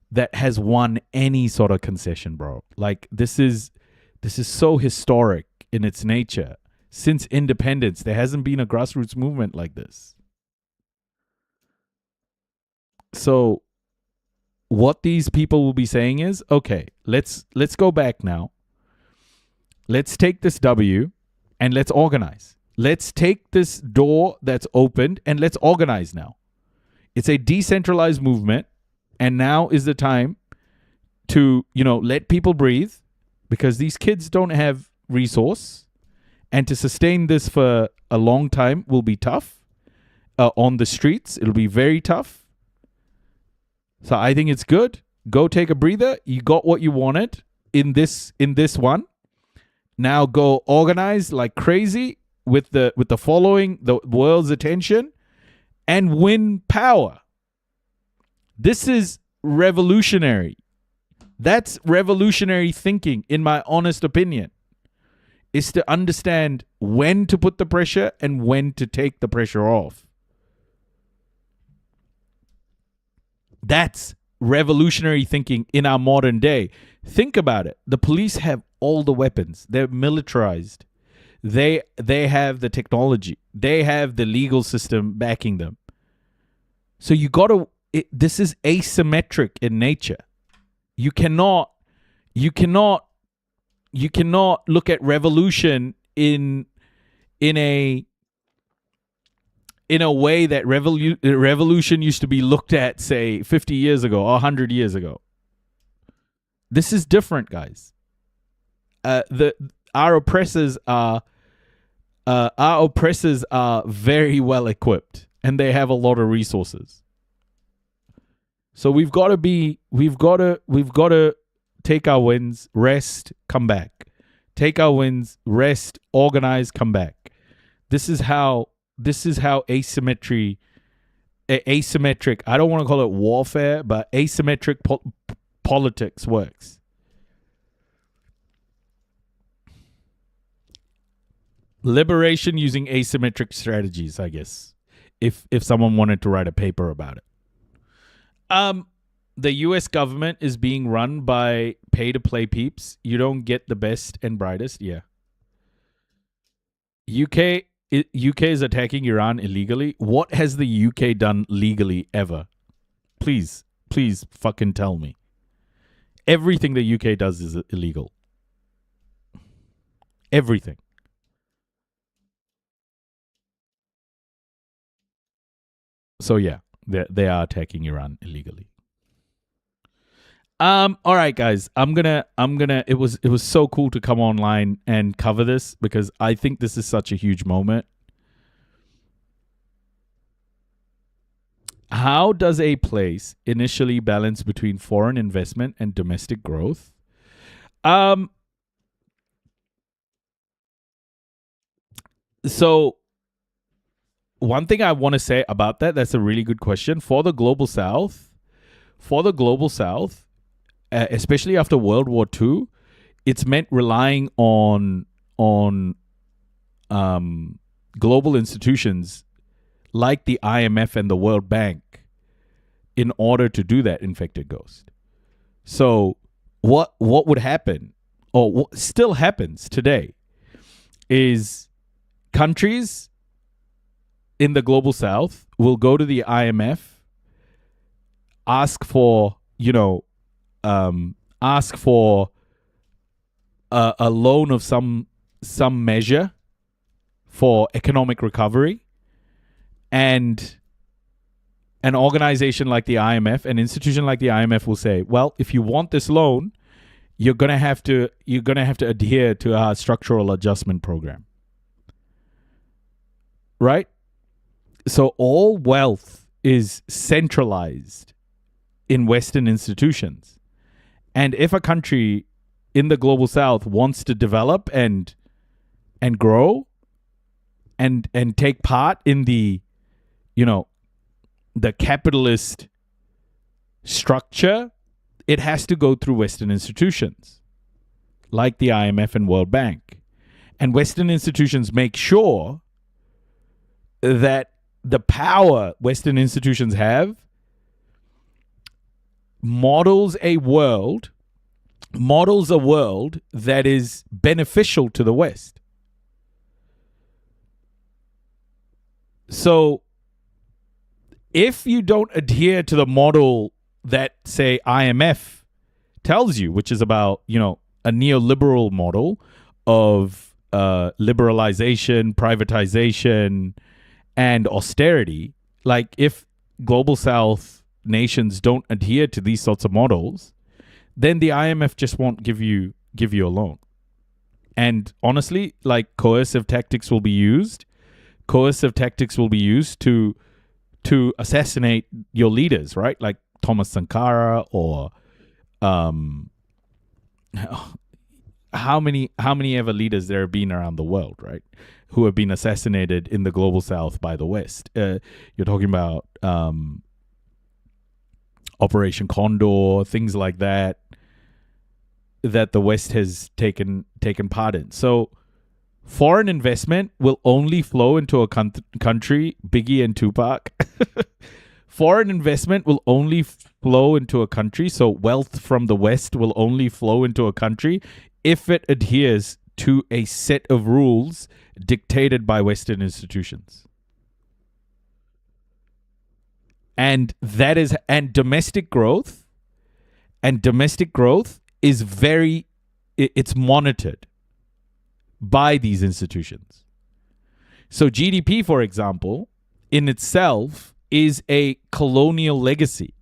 that has won any sort of concession, bro. Like this is so historic in its nature. Since independence, there hasn't been a grassroots movement like this. So what these people will be saying is, okay, let's go back now. Let's take this W and let's organize. Let's take this door that's opened and let's organize now. It's a decentralized movement, and now is the time to, let people breathe, because these kids don't have resource, and to sustain this for a long time will be tough. On the streets, it'll be very tough. So I think it's good. Go take a breather. You got what you wanted in this one. Now go organize like crazy with the following, the world's attention, and win power. This is revolutionary. That's revolutionary thinking, in my honest opinion, is to understand when to put the pressure and when to take the pressure off. That's revolutionary thinking in our modern day. Think about it. The police have all the weapons. They're militarized. They have the technology. They have the legal system backing them. So you got to. This is asymmetric in nature. You cannot look at revolution in a way that revolution used to be looked at, say, 50 years ago or 100 years ago. This is different, guys. Our oppressors are very well equipped, and they have a lot of resources. So we've got to take our wins, rest, come back. Take our wins, rest, organize, come back. This is how asymmetric, I don't want to call it warfare, but asymmetric politics works. Liberation using asymmetric strategies, I guess, if someone wanted to write a paper about it. The US government is being run by pay-to-play peeps. You don't get the best and brightest. Yeah. UK is attacking Iran illegally. What has the UK done legally ever? Please fucking tell me. Everything the UK does is illegal. Everything. So yeah, they are attacking Iran illegally. All right, guys. I'm gonna. It was so cool to come online and cover this, because I think this is such a huge moment. How does a place initially balance between foreign investment and domestic growth? So one thing I want to say about that's a really good question. For the global south, especially after World War II, it's meant relying on global institutions like the IMF and the World Bank in order to do that, infected ghost. So what would happen, or what still happens today, is countries in the global south will go to the IMF, ask for a loan of some measure for economic recovery, and an organization like the IMF, an institution like the IMF will say, well, if you want this loan, you're gonna have to adhere to our structural adjustment program. Right? So all wealth is centralized in Western institutions. And if a country in the global South wants to develop and grow and take part in the, the capitalist structure, it has to go through Western institutions like the IMF and World Bank. And Western institutions make sure that the power Western institutions have models a world that is beneficial to the West. So if you don't adhere to the model that, say, IMF tells you, which is about, a neoliberal model of liberalization, privatization, and austerity, like if global South nations don't adhere to these sorts of models, then the IMF just won't give you a loan. And honestly, like coercive tactics will be used. Coercive tactics will be used to assassinate your leaders, right? Like Thomas Sankara or how many ever leaders there have been around the world, right? Who have been assassinated in the global South by the West. You're talking about Operation Condor, things like that the West has taken part in. So foreign investment will only flow into a country, Biggie and Tupac. Foreign investment will only flow into a country, so wealth from the West will only flow into a country if it adheres to a set of rules dictated by Western institutions. And domestic growth is it's monitored by these institutions. So GDP, for example, in itself is a colonial legacy.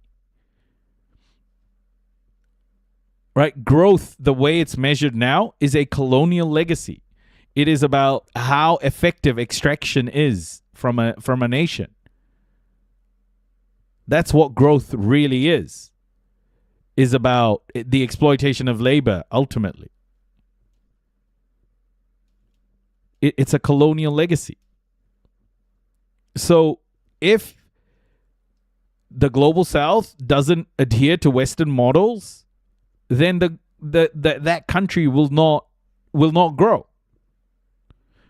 Right? Growth, the way it's measured now, is a colonial legacy. It is about how effective extraction is from a nation. That's what growth really is about the exploitation of labor, ultimately. It's a colonial legacy. So if the global South doesn't adhere to Western models, then that country will not grow,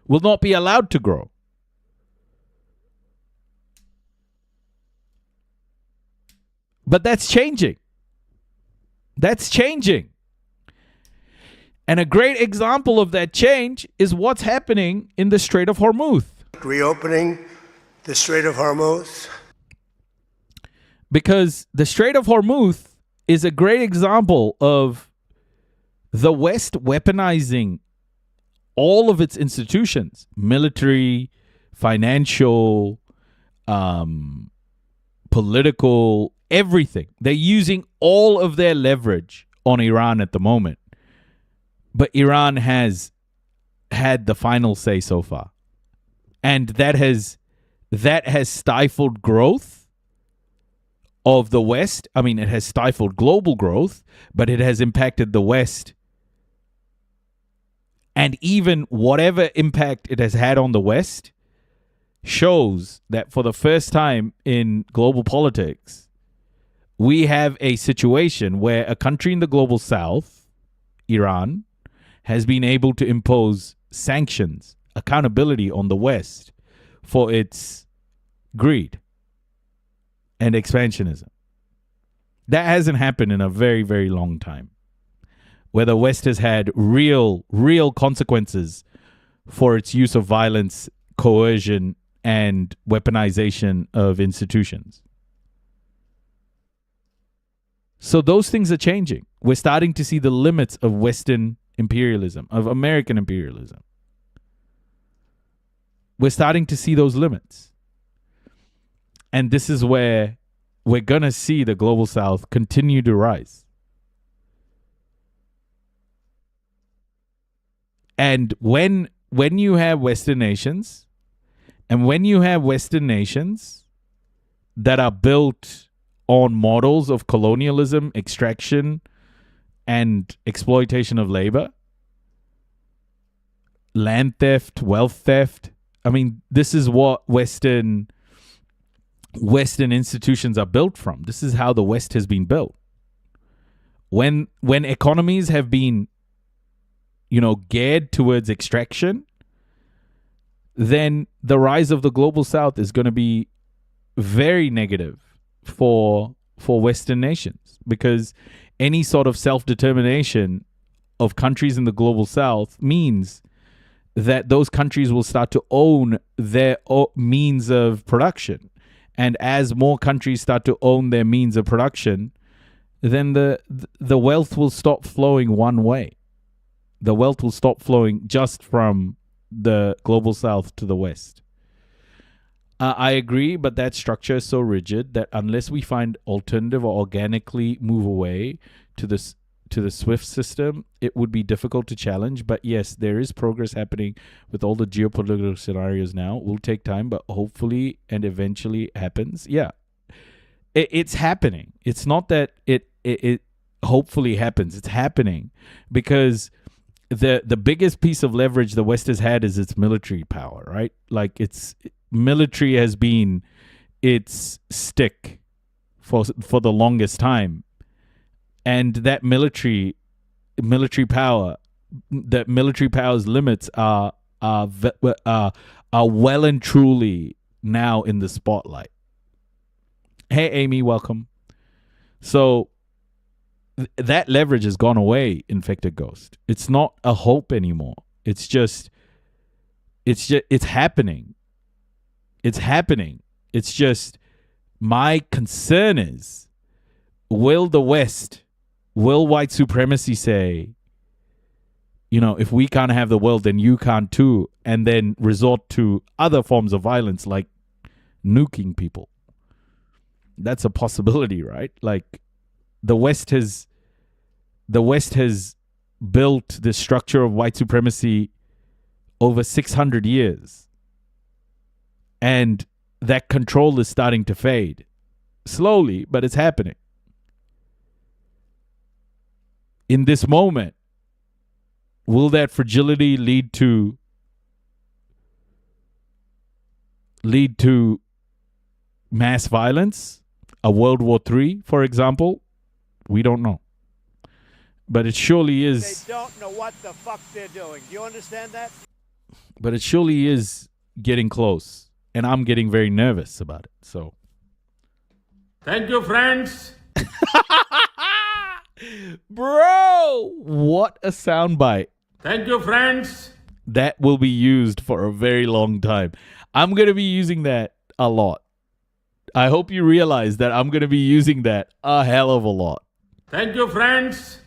will not be allowed to grow. But that's changing. That's changing. And a great example of that change is what's happening in the Strait of Hormuz. Reopening the Strait of Hormuz. Because the Strait of Hormuz is a great example of the West weaponizing all of its institutions, military, financial, political, everything. They're using all of their leverage on Iran at the moment. But Iran has had the final say so far. And that has stifled growth of the West. I mean, it has stifled global growth, but it has impacted the West. And even whatever impact it has had on the West shows that for the first time in global politics, we have a situation where a country in the global South, Iran, has been able to impose sanctions, accountability on the West for its greed and expansionism. That hasn't happened in a very, very long time, where the West has had real consequences for its use of violence, coercion, and weaponization of institutions. So those things are changing. We're starting to see the limits of Western imperialism, of American imperialism. We're starting to see those limits. And this is where we're going to see the global south continue to rise. And when you have Western nations, that are built on models of colonialism, extraction, and exploitation of labor, land theft, wealth theft. I mean, this is what Western institutions are built from. This is how the West has been built. When economies have been, geared towards extraction, then the rise of the global south is going to be very negative for Western nations, because any sort of self-determination of countries in the global south means that those countries will start to own their means of production. And as more countries start to own their means of production, then the wealth will stop flowing one way. The wealth will stop flowing just from the global south to the West. I agree, but that structure is so rigid that unless we find alternative or organically move away to the SWIFT system, it would be difficult to challenge. But yes, there is progress happening with all the geopolitical scenarios now. It will take time, but hopefully and eventually happens. Yeah, it's happening. It's not that it hopefully happens. It's happening because the biggest piece of leverage the West has had is its military power, right? Like military has been its stick for the longest time. And that military power, that military power's limits are well and truly now in the spotlight. Hey, Amy, welcome. So that leverage has gone away, Infected Ghost. It's not a hope anymore. It's happening. It's happening. It's just, my concern is, will white supremacy say, if we can't have the world, then you can't too, and then resort to other forms of violence like nuking people? That's a possibility, right? Like the West has built the structure of white supremacy over 600 years. And that control is starting to fade. Slowly, but it's happening. In this moment, will that fragility lead to mass violence? A World War III, for example? We don't know. But it surely is. They don't know what the fuck they're doing. Do you understand that? But it surely is getting close. And I'm getting very nervous about it. So, Thank you, friends. bro, what a soundbite. Thank you, friends. That will be used for a very long time. I'm going to be using that a lot. I hope you realize that I'm going to be using that a hell of a lot. Thank you, friends.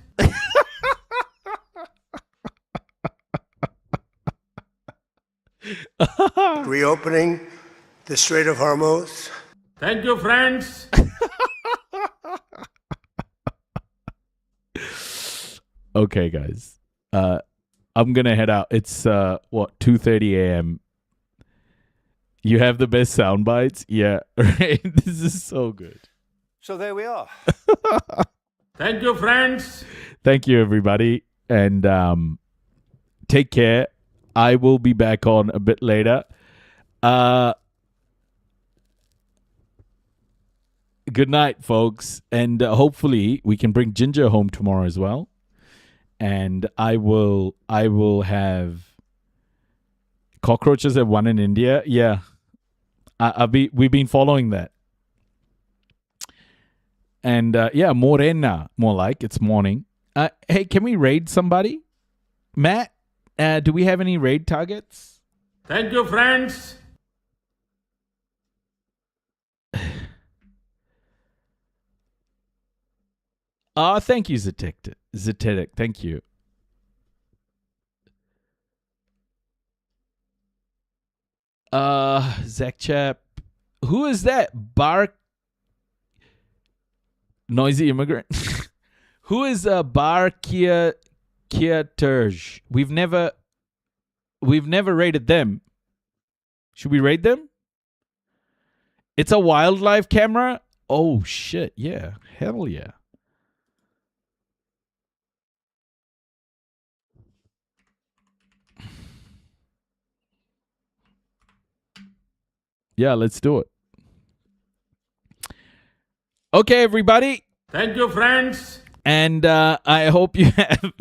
Reopening the Strait of Hormuz. Thank you, friends. Okay, guys. I'm going to head out. It's 2:30 a.m. You have the best sound bites? Yeah, right. This is so good. So there we are. Thank you, friends. Thank you, everybody. And take care. I will be back on a bit later. Good night, folks. And hopefully we can bring Ginger home tomorrow as well. And I will have Cockroaches have won in India. Yeah. We've been following that. And Morena, more like it's morning. Hey, can we raid somebody? Matt, do we have any raid targets? Thank you, friends. Thank you, Zetetic. Thank you. Zach Chap. Who is that? Noisy immigrant. Who is Bar Kia Terj? We've never rated them. Should we rate them? It's a wildlife camera? Oh shit, yeah. Hell yeah. Yeah, let's do it. Okay, everybody. Thank you, friends. And I hope you have...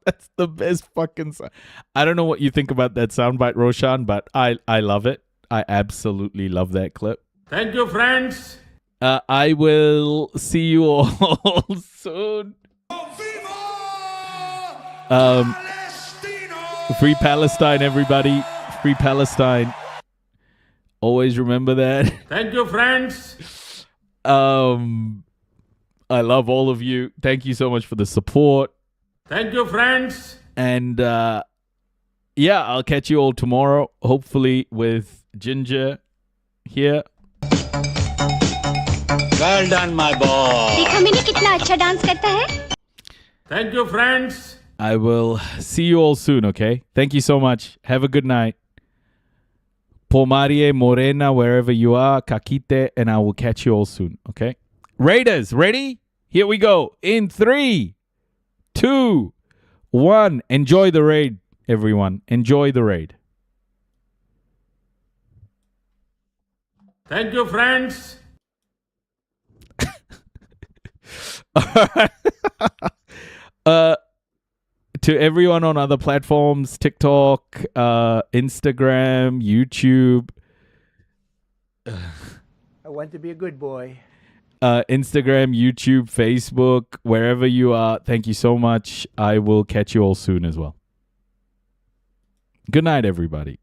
That's the best fucking sound. I don't know what you think about that soundbite, Roshan, but I love it. I absolutely love that clip. Thank you, friends. I will see you all soon. Free Palestine, everybody. Free Palestine. Always remember that. Thank you, friends. I love all of you. Thank you so much for the support. Thank you, friends. And yeah, I'll catch you all tomorrow, hopefully with Ginger here. Well done, my boy. देखा मैंने कितना अच्छा dance करता है? Thank you, friends. I will see you all soon, okay? Thank you so much. Have a good night. Pomarie, Morena, wherever you are, Kakite, and I will catch you all soon, okay? Raiders, ready? Here we go. In 3, 2, 1. Enjoy the raid, everyone. Enjoy the raid. Thank you, friends. To everyone on other platforms, TikTok, Instagram, YouTube. I want to be a good boy. Instagram, YouTube, Facebook, wherever you are. Thank you so much. I will catch you all soon as well. Good night, everybody.